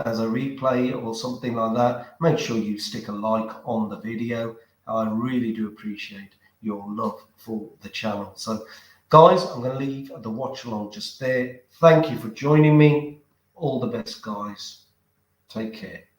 as a replay or something like that, make sure you stick a like on the video. I really do appreciate your love for the channel. So guys, I'm going to leave the watch along just there. Thank you for joining me. All the best, guys. Take care.